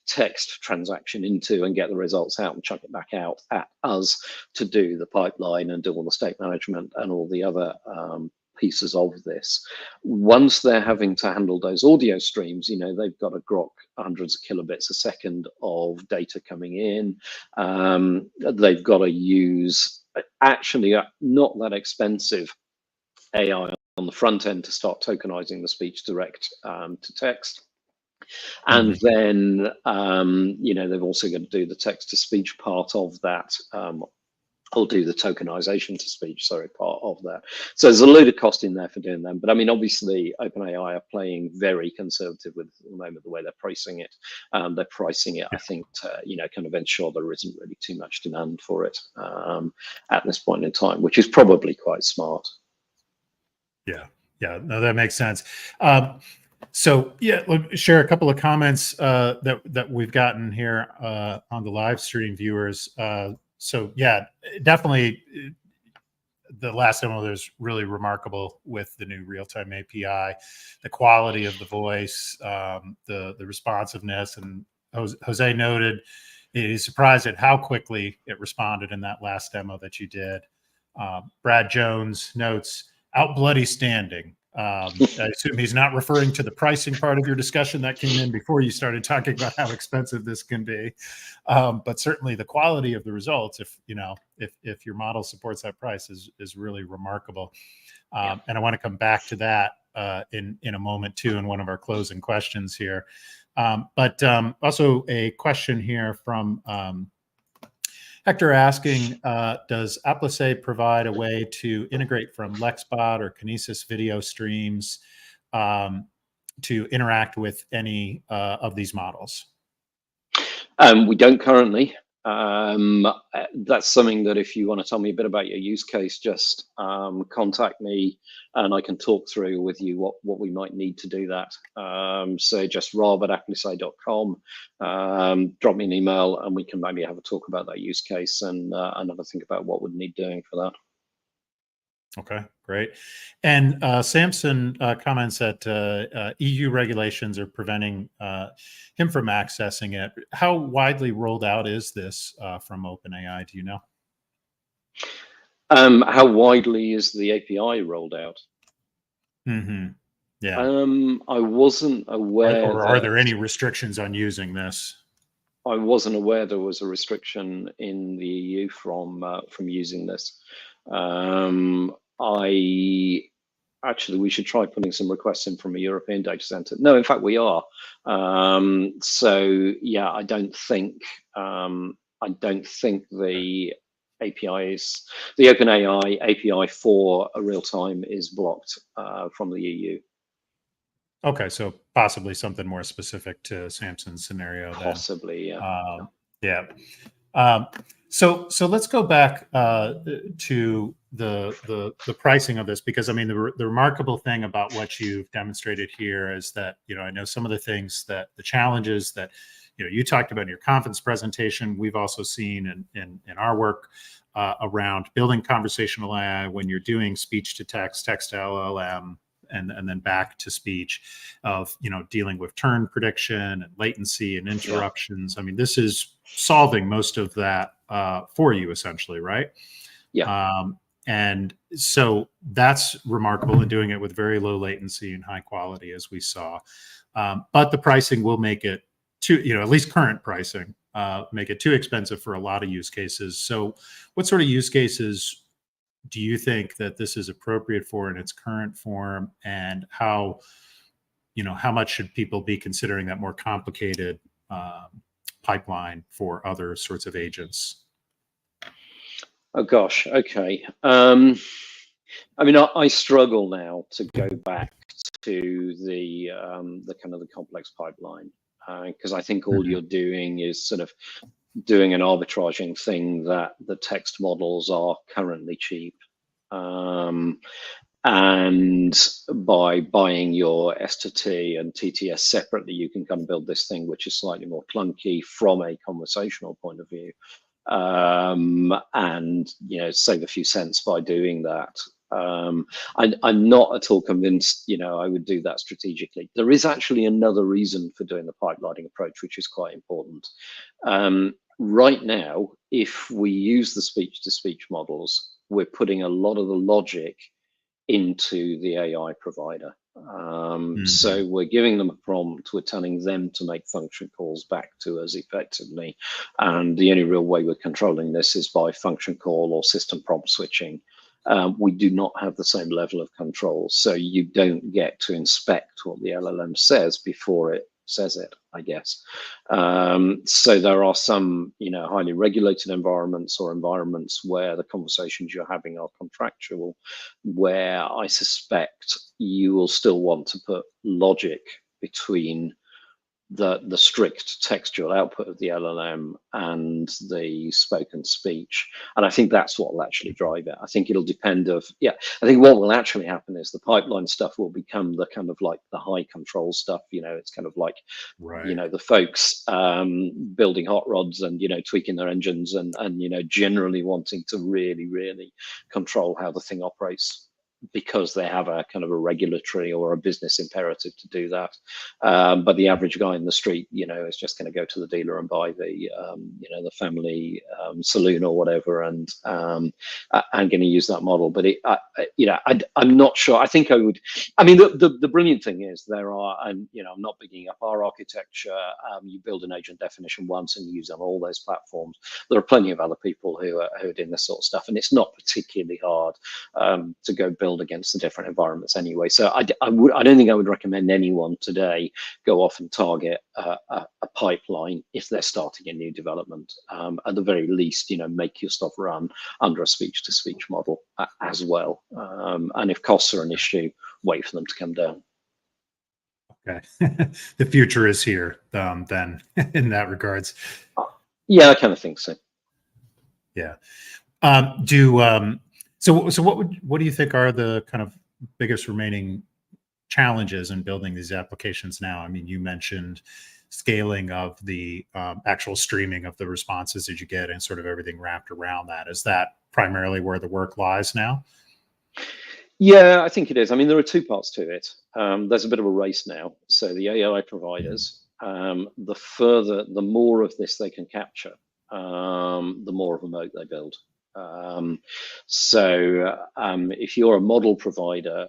[SPEAKER 3] text transaction into and get the results out and chuck it back out at us to do the pipeline and do all the state management and all the other pieces of this. Once they're having to handle those audio streams, they've got to grok hundreds of kilobits a second of data coming in. They've got to use actually not that expensive AI on the front end to start tokenizing the speech direct to text. And then, they've also got to do the text to speech part of that, or do the tokenization to speech, part of that. So there's a load of cost in there for doing them. But I mean, obviously, OpenAI are playing very conservative with at the moment the way they're pricing it. They're pricing it, I think, to, kind of ensure there isn't really too much demand for it at this point in time, which is probably quite smart.
[SPEAKER 2] Yeah, no, that makes sense. So yeah, let me share a couple of comments that we've gotten here on the live stream viewers. So yeah, definitely the last demo was really remarkable with the new real-time API, the quality of the voice, the responsiveness, and Jose noted he's surprised at how quickly it responded in that last demo that you did. Brad Jones notes, out bloody standing. I assume he's not referring to the pricing part of your discussion that came in before you started talking about how expensive this can be, but certainly the quality of the results, if your model supports that price, is really remarkable. And I want to come back to that in a moment too, in one of our closing questions here. But also a question here from Hector asking, does Aplisay provide a way to integrate from Lexbot or Kinesis video streams to interact with any of these models?
[SPEAKER 3] We don't currently. That's something that if you want to tell me a bit about your use case, just contact me and I can talk through with you what we might need to do that. So just rob@aplisay.com, drop me an email and we can maybe have a talk about that use case and another think about what would need doing for that.
[SPEAKER 2] Okay, great. And Samson comments that EU regulations are preventing him from accessing it. How widely rolled out is this from OpenAI? Do you know?
[SPEAKER 3] How widely is the API rolled out?
[SPEAKER 2] Yeah.
[SPEAKER 3] I wasn't aware.
[SPEAKER 2] Or are there any restrictions on using this?
[SPEAKER 3] I wasn't aware there was a restriction in the EU from using this. We should try putting some requests in from a European data center. No, in fact, we are. So yeah, I don't think the OpenAI API for a real time is blocked from the EU.
[SPEAKER 2] Okay, so possibly something more specific to Samson's scenario.
[SPEAKER 3] Possibly, yeah.
[SPEAKER 2] So let's go back to the pricing of this, because I mean the remarkable thing about what you've demonstrated here is that I know some of the things that the challenges that you talked about in your conference presentation, we've also seen in our work around building conversational AI when you're doing speech to text, text to LLM, and then back to speech, of dealing with turn prediction and latency and interruptions. I mean, this is solving most of that for you essentially, right?
[SPEAKER 3] Yeah.
[SPEAKER 2] And so that's remarkable, and doing it with very low latency and high quality, as we saw. But the pricing will make it too, at least current pricing, make it too expensive for a lot of use cases. So what sort of use cases do you think that this is appropriate for in its current form, and how much should people be considering that more complicated pipeline for other sorts of agents?
[SPEAKER 3] Oh gosh, okay. I mean, I struggle now to go back to the kind of the complex pipeline, because I think all you're doing is sort of doing an arbitraging thing that the text models are currently cheap. And by buying your S2T and TTS separately, you can kind of build this thing which is slightly more clunky from a conversational point of view, and save a few cents by doing that. I'm not at all convinced I would do that strategically. There is actually another reason for doing the pipelining approach, which is quite important. Right now, if we use the speech-to-speech models, we're putting a lot of the logic into the AI provider. So we're giving them a prompt, we're telling them to make function calls back to us effectively. And the only real way we're controlling this is by function call or system prompt switching. We do not have the same level of control. So you don't get to inspect what the LLM says before it says it, I guess. So there are some, highly regulated environments or environments where the conversations you're having are contractual, where I suspect you will still want to put logic between the strict textual output of the LLM and the spoken speech. And I think that's what will actually drive it. I think it'll depend I think what will actually happen is the pipeline stuff will become the kind of like the high control stuff. It's kind of like, the folks building hot rods and, tweaking their engines and, generally wanting to really, really control how the thing operates, because they have a kind of a regulatory or a business imperative to do that. But the average guy in the street, is just going to go to the dealer and buy the, the family saloon or whatever, and I'm going to use that model. But I'm not sure. I think I would. I mean, the brilliant thing is there are, and I'm not bigging up our architecture. You build an agent definition once and you use it on all those platforms. There are plenty of other people who are doing this sort of stuff, and it's not particularly hard to go build against the different environments anyway. So I don't think I would recommend anyone today go off and target a pipeline if they're starting a new development. At the very least, make your stuff run under a speech-to-speech model as well. And if costs are an issue, wait for them to come down.
[SPEAKER 2] Okay. The future is here then in that regards.
[SPEAKER 3] Yeah, I kind of think so.
[SPEAKER 2] Yeah. So what do you think are the kind of biggest remaining challenges in building these applications now? I mean, you mentioned scaling of the actual streaming of the responses that you get and sort of everything wrapped around that. Is that primarily where the work lies now?
[SPEAKER 3] Yeah, I think it is. I mean, there are two parts to it. There's a bit of a race now. So the AI providers, the more of this they can capture, the more of a moat they build. If you're a model provider,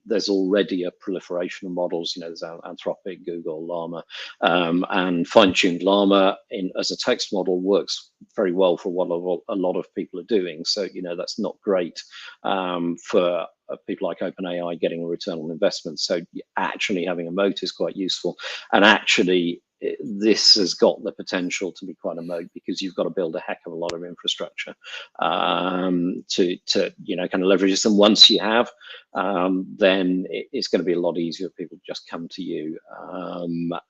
[SPEAKER 3] there's already a proliferation of models. There's Anthropic, Google, Llama, and fine-tuned Llama as a text model works very well for what a lot of people are doing. So, that's not great for people like OpenAI getting a return on investment. So actually having a moat is quite useful. And actually, this has got the potential to be quite a moat, because you've got to build a heck of a lot of infrastructure to kind of leverage this. And once you have, then it's going to be a lot easier for people to just come to you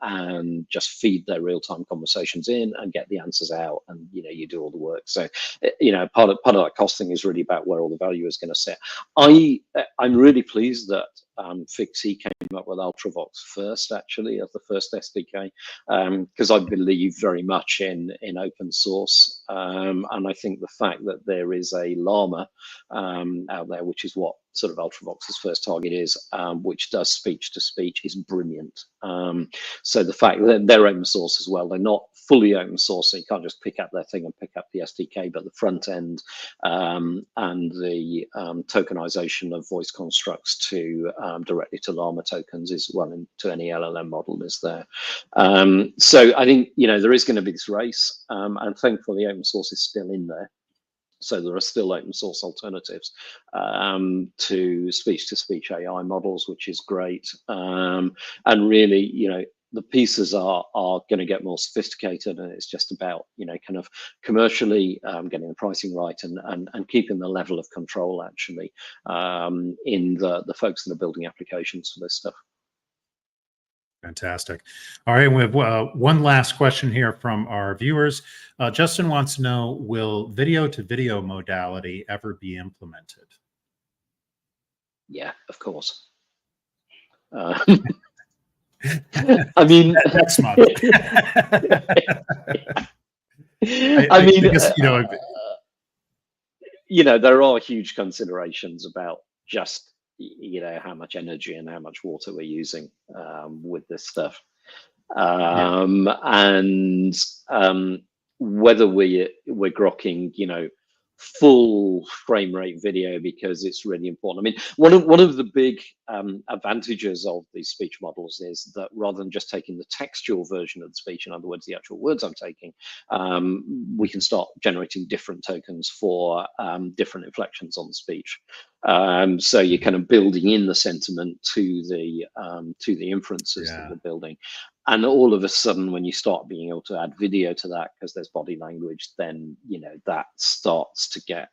[SPEAKER 3] and just feed their real-time conversations in and get the answers out, and you do all the work. So part of that costing is really about where all the value is going to sit. I'm really pleased that Fixie came up with Ultravox first, actually, as the first SDK, because I believe very much in open source, and I think the fact that there is a Llama out there, which is what sort of Ultravox's first target is, which does speech to speech, is brilliant. So the fact that they're open source as well, they're not fully open source, so you can't just pick up their thing and pick up the SDK, but the front end and the tokenization of voice constructs to directly to Llama tokens is one to any LLM model is there. So I think there is going to be this race, and thankfully open source is still in there. So there are still open source alternatives to speech AI models, which is great. And really, the pieces are going to get more sophisticated, and it's just about, kind of commercially getting the pricing right and keeping the level of control actually in the folks that are building applications for this stuff.
[SPEAKER 2] Fantastic. All right, we have one last question here from our viewers. Justin wants to know, will video-to-video modality ever be implemented?
[SPEAKER 3] Yeah, of course. I mean,
[SPEAKER 2] next month.
[SPEAKER 3] I mean, there are huge considerations about just how much energy and how much water we're using with this stuff, and whether we're grokking full frame rate video because it's really important. I mean, one of the big advantages of these speech models is that rather than just taking the textual version of the speech, in other words, the actual words I'm taking, we can start generating different tokens for different inflections on the speech. So you're kind of building in the sentiment to the inferences that we're building. And all of a sudden, when you start being able to add video to that, because there's body language, then, you know, that starts to get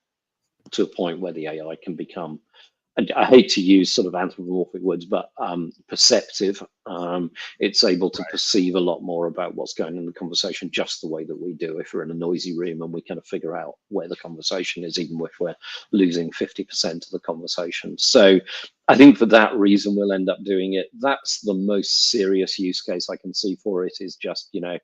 [SPEAKER 3] to a point where the AI can become, and I hate to use sort of anthropomorphic words, but perceptive. It's able to perceive a lot more about what's going on in the conversation, just the way that we do if we're in a noisy room and we kind of figure out where the conversation is, even if we're losing 50% of the conversation. So I think for that reason, we'll end up doing it. That's the most serious use case I can see for it, is just, you know,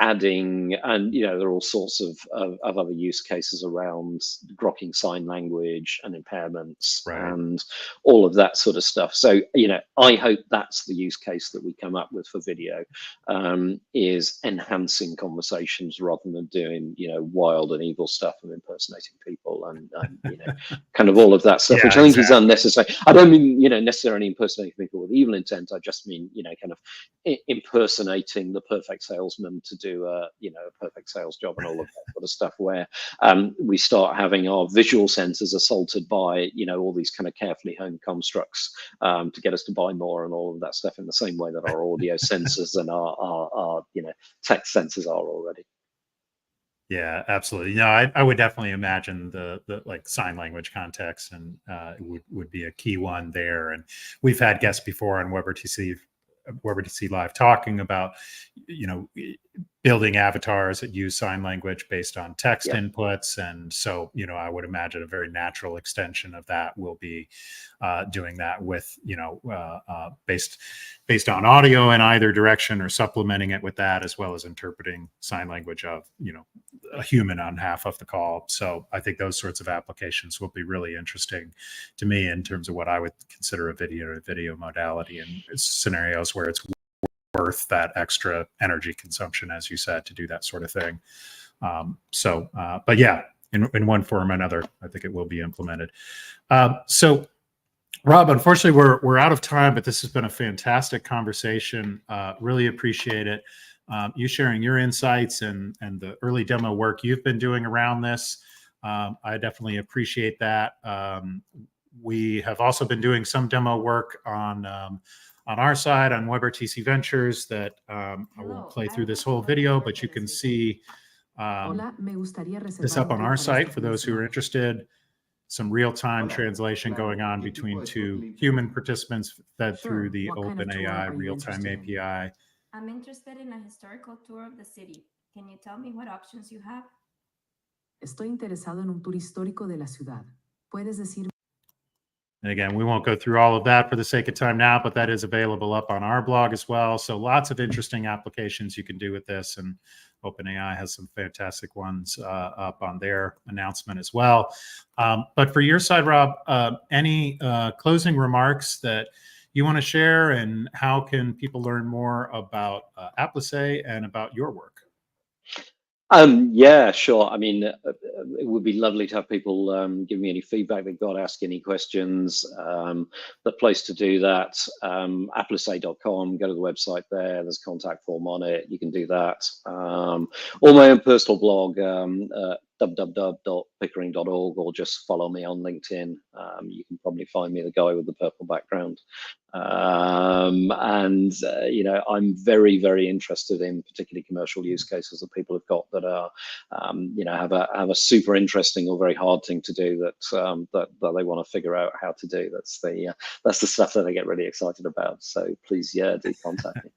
[SPEAKER 3] adding, and you know, there are all sorts of other use cases around grokking sign language and impairments and all of that sort of stuff. So, you know, I hope that's the use case that we come up with for video, is enhancing conversations rather than doing, you know, wild and evil stuff and impersonating people and you know, kind of all of that stuff, which I think is unnecessary. I don't mean, you know, necessarily impersonating people with evil intent. I just mean, you know, kind of impersonating the perfect salesman to do a, you know, a perfect sales job and all of that sort of stuff, where we start having our visual senses assaulted by, you know, all these kind of carefully honed constructs to get us to buy more and all of that stuff, in the same way that our audio sensors and our you know, text sensors are already.
[SPEAKER 2] Yeah, absolutely. No, I would definitely imagine the like sign language context, and would be a key one there. And we've had guests before on WebRTC Live talking about, you know, building avatars that use sign language based on text inputs. And so, you know, I would imagine a very natural extension of that will be doing that with, you know, based on audio in either direction, or supplementing it with that, as well as interpreting sign language of, you know, a human on half of the call. So I think those sorts of applications will be really interesting to me in terms of what I would consider a video modality, and scenarios where it's worth that extra energy consumption, as you said, to do that sort of thing. But yeah, in one form or another, I think it will be implemented. So Rob, unfortunately, we're out of time, but this has been a fantastic conversation. Really appreciate it. You sharing your insights and the early demo work you've been doing around this. I definitely appreciate that. We have also been doing some demo work on our side on WebRTC.Ventures that I won't play through this whole video, but you can see this up on our site for those who are interested. Some real-time translation going on between two human participants fed through the OpenAI real-time API.
[SPEAKER 8] I'm interested in a historical tour of the city. Can you tell me what options you have?
[SPEAKER 9] Estoy interesado en un tour histórico de la ciudad. Puedes decir.
[SPEAKER 2] And again, we won't go through all of that for the sake of time now, but that is available up on our blog as well. So lots of interesting applications you can do with this, and OpenAI has some fantastic ones up on their announcement as well. But for your side, Rob, any closing remarks that you want to share, and how can people learn more about Aplisay and about your work?
[SPEAKER 3] Yeah, sure. I mean, it would be lovely to have people give me any feedback they've got, ask any questions. The place to do that, Aplisay.com, go to the website there. There's a contact form on it. You can do that. Or my own personal blog, www.pickering.org, or just follow me on LinkedIn. You can probably find me, the guy with the purple background. You know, I'm very, very interested in particularly commercial use cases that people have got that are, you know, have a super interesting or very hard thing to do that they want to figure out how to do. That's the stuff that I get really excited about. So please, yeah, do contact me.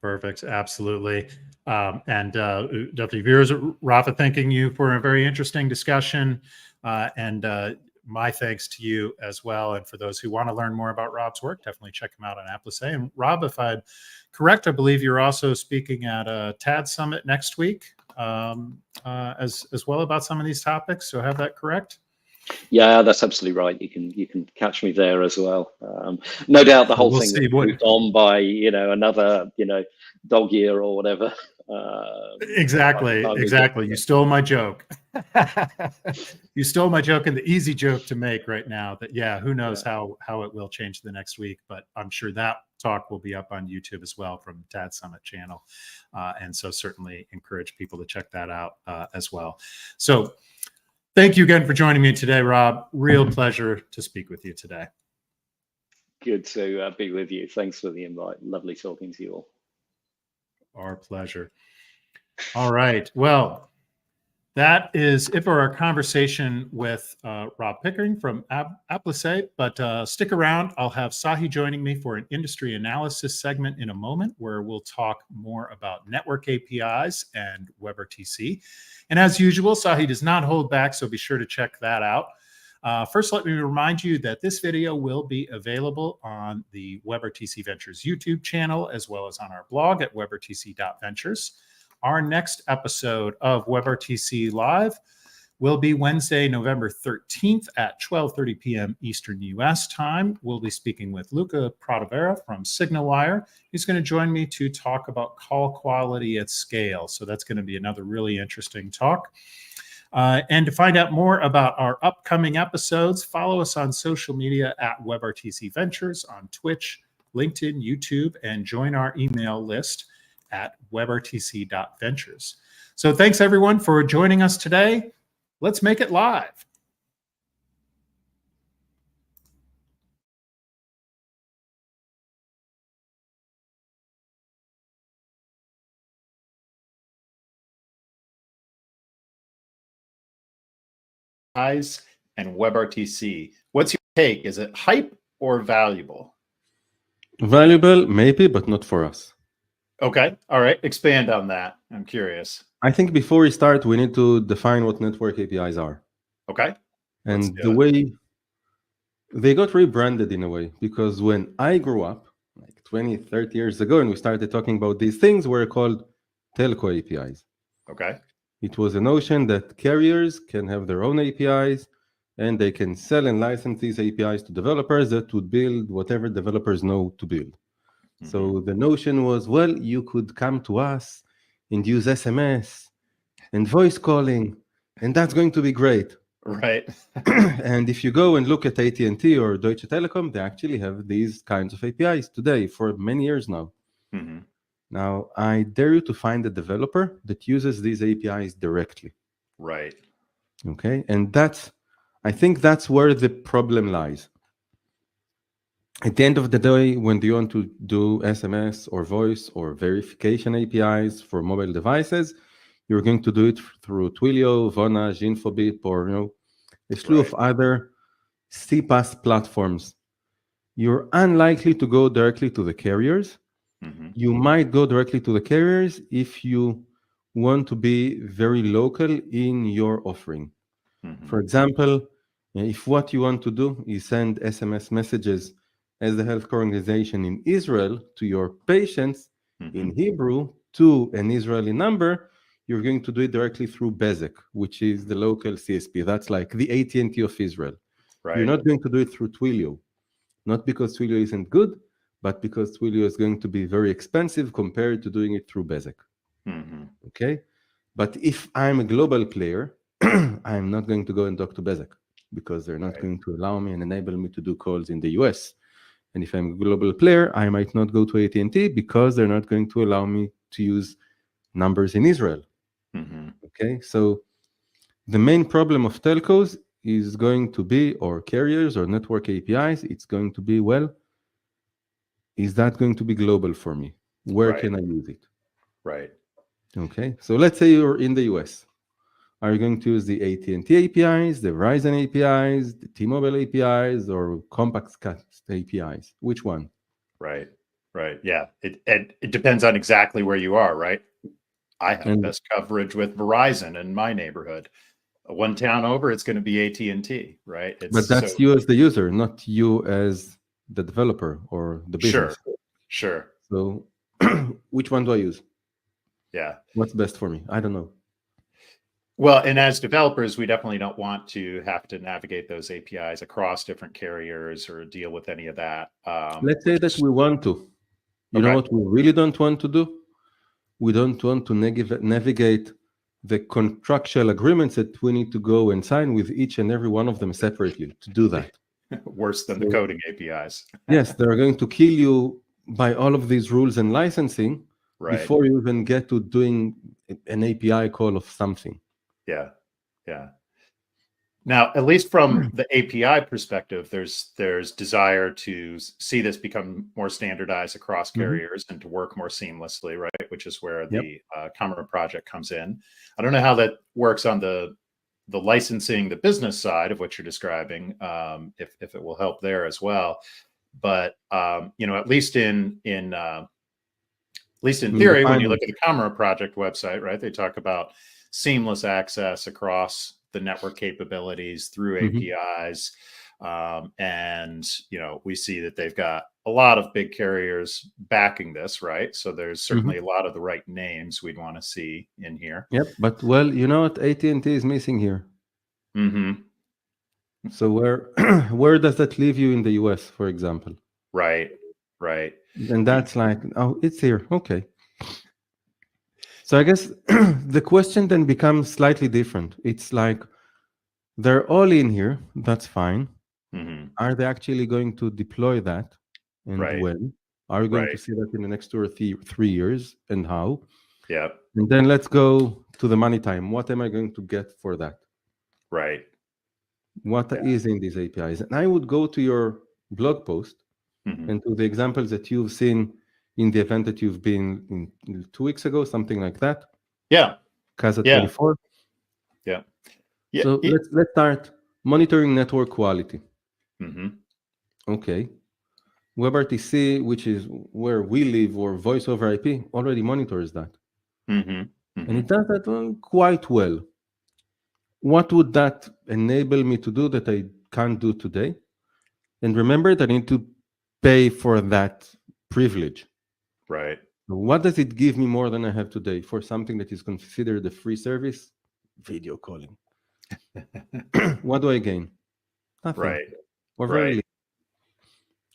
[SPEAKER 2] Perfect. Absolutely. Definitely, viewers, Rafa, thanking you for a very interesting discussion. My thanks to you as well. And for those who want to learn more about Rob's work, definitely check him out on Aplisay. And Rob, if I'm correct, I believe you're also speaking at a TAD Summit next week as well about some of these topics. So I have that correct?
[SPEAKER 3] Yeah, that's absolutely right. You can catch me there as well. No doubt the whole thing was moved on by, you know, another, you know, dog year or whatever.
[SPEAKER 2] Exactly.
[SPEAKER 3] I would
[SPEAKER 2] Exactly.
[SPEAKER 3] get-
[SPEAKER 2] You stole my joke. You stole my joke, and the easy joke to make right now that, yeah, who knows how it will change the next week, but I'm sure that talk will be up on YouTube as well from Dad Summit channel. And so certainly encourage people to check that out as well. So thank you again for joining me today, Rob. Real pleasure to speak with you today.
[SPEAKER 3] Good to be with you. Thanks for the invite. Lovely talking to you all.
[SPEAKER 2] Our pleasure. All right. Well, that is it for our conversation with Rob Pickering from Aplisay. But stick around. I'll have Sahi joining me for an industry analysis segment in a moment where we'll talk more about network APIs and WebRTC. And as usual, Sahi does not hold back, so be sure to check that out. First, let me remind you that this video will be available on the WebRTC.Ventures YouTube channel, as well as on our blog at WebRTC.Ventures. Our next episode of WebRTC Live will be Wednesday, November 13th at 12:30 p.m. Eastern U.S. time. We'll be speaking with Luca Pradavera from SignalWire. He's going to join me to talk about call quality at scale. So that's going to be another really interesting talk. And to find out more about our upcoming episodes, follow us on social media at WebRTC Ventures on Twitch, LinkedIn, YouTube, and join our email list at WebRTC.Ventures. So thanks everyone for joining us today. Let's make it live. And WebRTC. What's your take? Is it hype or valuable?
[SPEAKER 10] Valuable, maybe, but not for us.
[SPEAKER 2] Okay. All right. Expand on that. I'm curious.
[SPEAKER 10] I think before we start, we need to define what network APIs are.
[SPEAKER 2] Okay.
[SPEAKER 10] And the way they got rebranded in a way, because when I grew up, like 20, 30 years ago, and we started talking about these things, were called telco APIs.
[SPEAKER 2] Okay.
[SPEAKER 10] It was a notion that carriers can have their own APIs, and they can sell and license these APIs to developers that would build whatever developers know to build. Mm-hmm. So the notion was, well, you could come to us and use SMS and voice calling, and that's going to be great.
[SPEAKER 2] Right.
[SPEAKER 10] And if you go and look at AT&T or Deutsche Telekom, they actually have these kinds of APIs today for many years now.
[SPEAKER 2] Mm-hmm.
[SPEAKER 10] Now, I dare you to find a developer that uses these APIs directly.
[SPEAKER 2] Right.
[SPEAKER 10] Okay. And I think that's where the problem lies. At the end of the day, when you want to do SMS or voice or verification APIs for mobile devices, you're going to do it through Twilio, Vonage, Infobip, or a slew of other CPaaS platforms. You're unlikely to go directly to the carriers.
[SPEAKER 2] Mm-hmm.
[SPEAKER 10] You might go directly to the carriers if you want to be very local in your offering. Mm-hmm. For example, if what you want to do is send SMS messages as a healthcare organization in Israel to your patients in Hebrew to an Israeli number, you're going to do it directly through Bezeq, which is the local CSP. That's like the AT&T of Israel. Right. You're not going to do it through Twilio, not because Twilio isn't good, but because Twilio is going to be very expensive compared to doing it through Bezeq. Mm-hmm. Okay? But if I'm a global player, I'm not going to go and talk to Bezeq because they're not going to allow me and enable me to do calls in the US. And if I'm a global player, I might not go to AT&T because they're not going to allow me to use numbers in Israel. Mm-hmm. Okay? So the main problem of telcos is going to be, or carriers or network APIs, it's going to be, well, is that going to be global for me? Where can I use it?
[SPEAKER 2] Right.
[SPEAKER 10] Okay. So let's say you're in the US. Are you going to use the AT&T APIs, the Verizon APIs, the T-Mobile APIs, or Compactcast APIs? Which one?
[SPEAKER 2] Right. Right. Yeah. It depends on exactly where you are, right? I have best coverage with Verizon in my neighborhood. One town over, it's going to be AT&T, right?
[SPEAKER 10] But that's you as the user, not you as the developer or the business.
[SPEAKER 2] Sure.
[SPEAKER 10] So which one do I use?
[SPEAKER 2] Yeah.
[SPEAKER 10] What's best for me? I don't know.
[SPEAKER 2] Well, and as developers, we definitely don't want to have to navigate those APIs across different carriers or deal with any of that.
[SPEAKER 10] Let's say that we want to. You know what we really don't want to do? we don't want to navigate the contractual agreements that we need to go and sign with each and every one of them separately to do that.
[SPEAKER 2] Worse than the coding APIs.
[SPEAKER 10] Yes, they're going to kill you by all of these rules and licensing before you even get to doing an API call of something.
[SPEAKER 2] Yeah. Now, at least from the API perspective, there's desire to see this become more standardized across carriers and to work more seamlessly, right? Which is where the Camera project comes in. I don't know how that works on the licensing, the business side of what you're describing, if it will help there as well. But at least in theory, when you look at the Camera project website, right, they talk about seamless access across the network capabilities through APIs. And, we see that they've got a lot of big carriers backing this, right? So there's certainly a lot of the right names we'd want to see in here.
[SPEAKER 10] Yep. But what AT&T is missing here. So where does that leave you in the US, for example?
[SPEAKER 2] Right.
[SPEAKER 10] And that's like, oh, it's here. Okay. So I guess the question then becomes slightly different. It's like, they're all in here. That's fine. Are they actually going to deploy that? And when? Are we going to see that in the next 2 or 3 years? And how?
[SPEAKER 2] Yeah.
[SPEAKER 10] And then let's go to the money time. What am I going to get for that?
[SPEAKER 2] Right.
[SPEAKER 10] What is in these APIs? And I would go to your blog post and to the examples that you've seen in the event that you've been in 2 weeks ago, something like that.
[SPEAKER 2] Yeah.
[SPEAKER 10] CASA 24.
[SPEAKER 2] Yeah.
[SPEAKER 10] So let's start monitoring network quality. Okay. WebRTC, which is where we live, or voice over IP, already monitors that. And it does that quite well. What would that enable me to do that I can't do today? And remember that I need to pay for that privilege.
[SPEAKER 2] Right.
[SPEAKER 10] So what does it give me more than I have today for something that is considered a free service? Video calling. What do I gain? Nothing.
[SPEAKER 2] Right.
[SPEAKER 10] Or very little.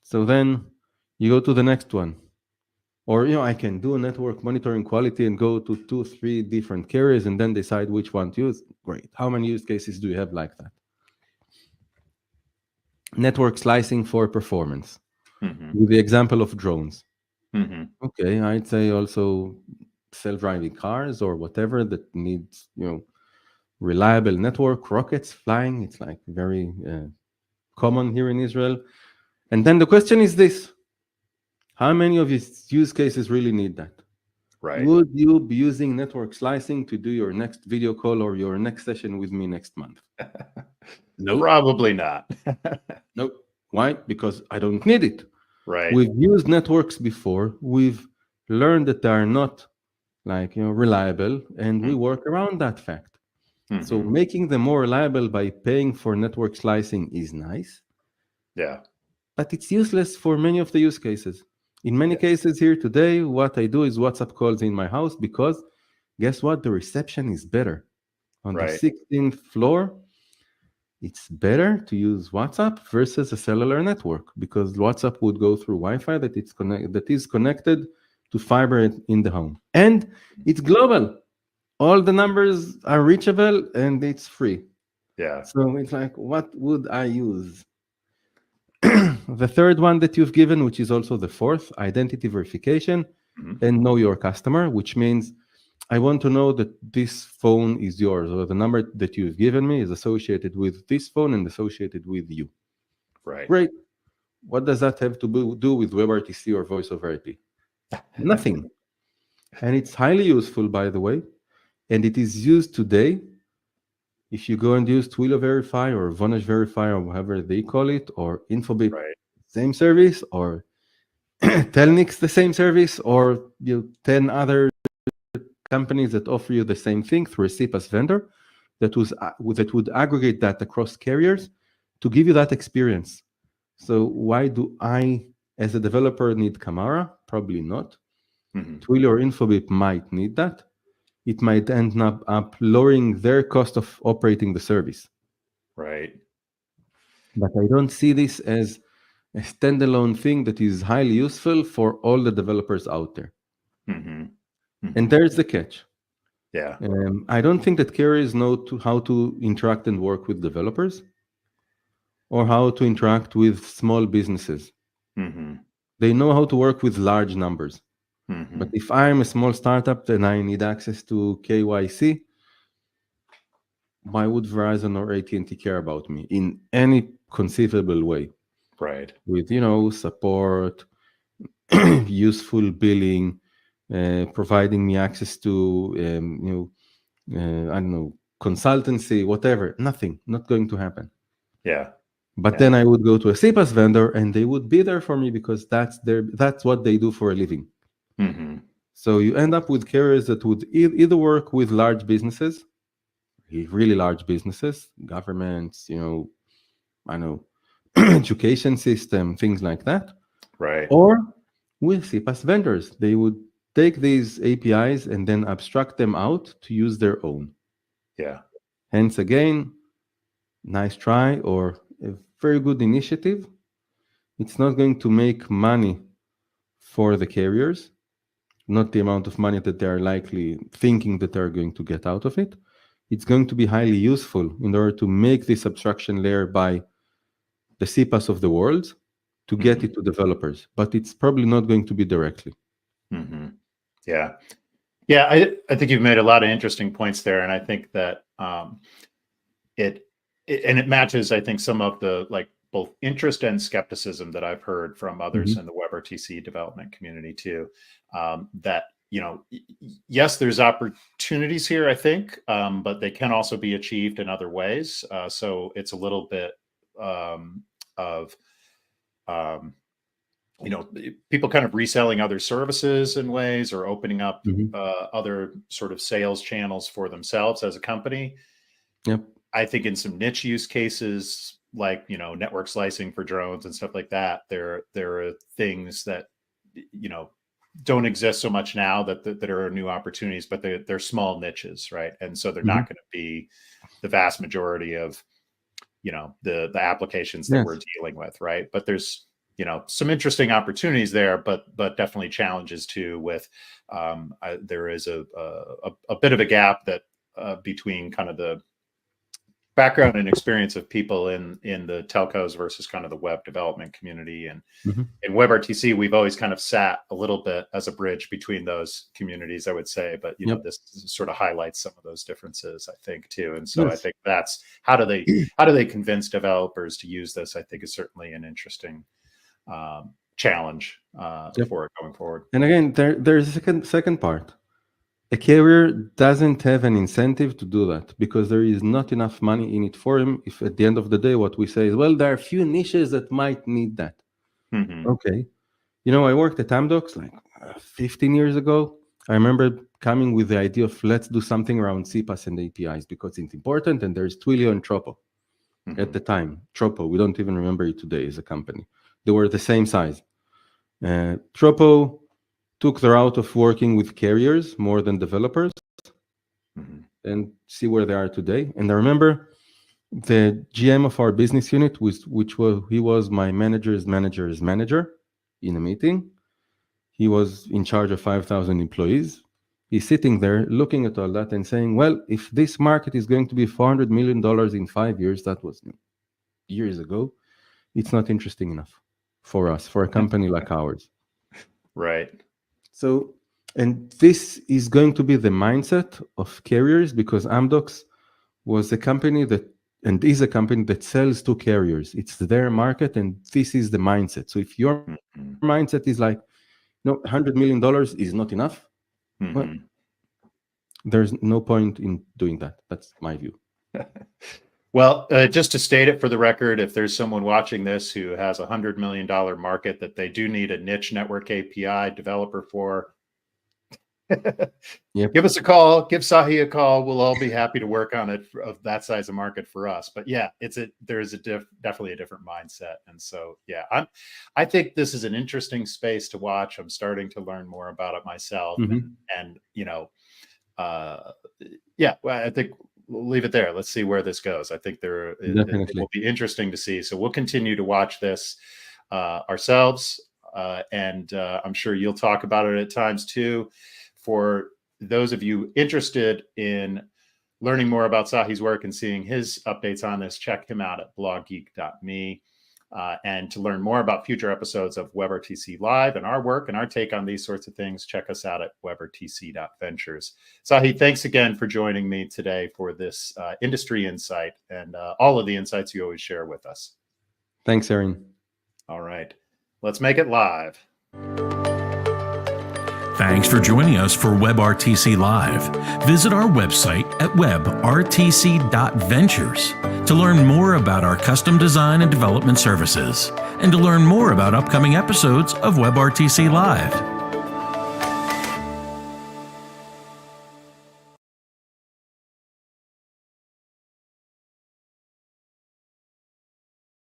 [SPEAKER 10] So then you go to the next one. Or, I can do network monitoring quality and go to 2, 3 different carriers and then decide which one to use. Great. How many use cases do you have like that? Network slicing for performance. With the example of drones. Okay, I'd say also self-driving cars or whatever that needs, reliable network, rockets flying. It's like very common here in Israel. And then the question is this: how many of these use cases really need that?
[SPEAKER 2] Right.
[SPEAKER 10] Would you be using network slicing to do your next video call or your next session with me next month?
[SPEAKER 2] No, probably not.
[SPEAKER 10] Nope. Why? Because I don't need it.
[SPEAKER 2] Right.
[SPEAKER 10] We've used networks before. We've learned that they are not reliable, and we work around that fact. So making them more reliable by paying for network slicing is nice.
[SPEAKER 2] Yeah.
[SPEAKER 10] But it's useless for many of the use cases. In many cases here today, what I do is WhatsApp calls in my house because guess what? The reception is better. On the 16th floor, it's better to use WhatsApp versus a cellular network because WhatsApp would go through Wi-Fi that is connected to fiber in the home. And it's global. All the numbers are reachable and it's free.
[SPEAKER 2] Yeah.
[SPEAKER 10] So it's like, what would I use? The third one that you've given, which is also the fourth, identity verification and know your customer, which means I want to know that this phone is yours, or the number that you've given me is associated with this phone and associated with you.
[SPEAKER 2] Right.
[SPEAKER 10] Great. What does that have to do with WebRTC or voice over IP? Nothing. And it's highly useful, by the way, and it is used today. If you go and use Twilio Verify or Vonage Verify or whatever they call it, or Infobip, same service, or Telnix, the same service, or 10 other companies that offer you the same thing through a CPaaS vendor that would aggregate that across carriers to give you that experience. So why do I, as a developer, need Camara? Probably not. Twilio or Infobip might need that. It might end up lowering their cost of operating the service.
[SPEAKER 2] Right.
[SPEAKER 10] But I don't see this as a standalone thing that is highly useful for all the developers out there. And there's the catch.
[SPEAKER 2] Yeah.
[SPEAKER 10] I don't think that carriers know how to interact and work with developers or how to interact with small businesses. They know how to work with large numbers. But if I'm a small startup and I need access to KYC, why would Verizon or AT&T care about me in any conceivable way?
[SPEAKER 2] Right.
[SPEAKER 10] With, support, useful billing, providing me access to, I don't know, consultancy, whatever. Nothing, not going to happen.
[SPEAKER 2] Yeah.
[SPEAKER 10] But then I would go to a CPaaS vendor and they would be there for me because that's what they do for a living. So you end up with carriers that would either work with large businesses, really large businesses, governments, I know, education system, things like that.
[SPEAKER 2] Right.
[SPEAKER 10] Or with CPaaS vendors. They would take these APIs and then abstract them out to use their own.
[SPEAKER 2] Yeah.
[SPEAKER 10] Hence, again, nice try or a very good initiative. It's not going to make money for the carriers, not the amount of money that they're likely thinking that they're going to get out of it. It's going to be highly useful in order to make this abstraction layer by the CPaaS of the world to get it to developers, but it's probably not going to be directly.
[SPEAKER 2] Yeah. Yeah, I think you've made a lot of interesting points there, and I think that it matches, I think, some of the both interest and skepticism that I've heard from others in the WebRTC development community too. That yes, there's opportunities here, I think, but they can also be achieved in other ways. So it's a little bit of people kind of reselling other services in ways or opening up other sort of sales channels for themselves as a company.
[SPEAKER 10] Yep.
[SPEAKER 2] I think in some niche use cases, like, network slicing for drones and stuff like that, there are things that, don't exist so much now that are new opportunities, but they're small niches, right? And so they're not going to be the vast majority of, the applications that we're dealing with, right? But there's, some interesting opportunities there, but definitely challenges too with, there is a bit of a gap that between kind of the background and experience of people in the telcos versus kind of the web development community. And in WebRTC, we've always kind of sat a little bit as a bridge between those communities, I would say. But this sort of highlights some of those differences, I think, too. And so I think that's how do they convince developers to use this? I think is certainly an interesting challenge for it going forward.
[SPEAKER 10] And again, there's a second part. A carrier doesn't have an incentive to do that because there is not enough money in it for him. If at the end of the day, what we say is, well, there are a few niches that might need that. Okay. I worked at Amdocs like 15 years ago. I remember coming with the idea of let's do something around CPaaS and APIs because it's important. And there's Twilio and Tropo at the time. Tropo, we don't even remember it today as a company. They were the same size. Tropo took the route of working with carriers more than developers and see where they are today. And I remember the GM of our business unit, he was my manager's manager in a meeting. He was in charge of 5,000 employees. He's sitting there looking at all that and saying, well, if this market is going to be $400 million in 5 years, that was years ago, it's not interesting enough for us, for a company like ours.
[SPEAKER 2] Right.
[SPEAKER 10] So, and this is going to be the mindset of carriers because Amdocs was a company is a company that sells to carriers. It's their market, and this is the mindset. So if your mindset is like, $100 million is not enough, well, there's no point in doing that. That's my view.
[SPEAKER 2] Well, just to state it for the record, if there's someone watching this who has $100 million market that they do need a niche network API developer for, give us a call, give Sahi a call. We'll all be happy to work on it of that size of market for us. But yeah, there's definitely a different mindset. And so, yeah, I think this is an interesting space to watch. I'm starting to learn more about it myself. And I think we'll leave it there. Let's see where this goes. I think it will be interesting to see. So we'll continue to watch this ourselves. And I'm sure you'll talk about it at times too. For those of you interested in learning more about Sahi's work and seeing his updates on this, check him out at bloggeek.me. And to learn more about future episodes of WebRTC Live and our work and our take on these sorts of things, check us out at WebRTC.ventures. Sahi, thanks again for joining me today for this industry insight and all of the insights you always share with us.
[SPEAKER 10] Thanks, Aaron.
[SPEAKER 2] All right, let's make it live.
[SPEAKER 1] Thanks for joining us for WebRTC Live. Visit our website at WebRTC.ventures to learn more about our custom design and development services and to learn more about upcoming episodes of WebRTC Live.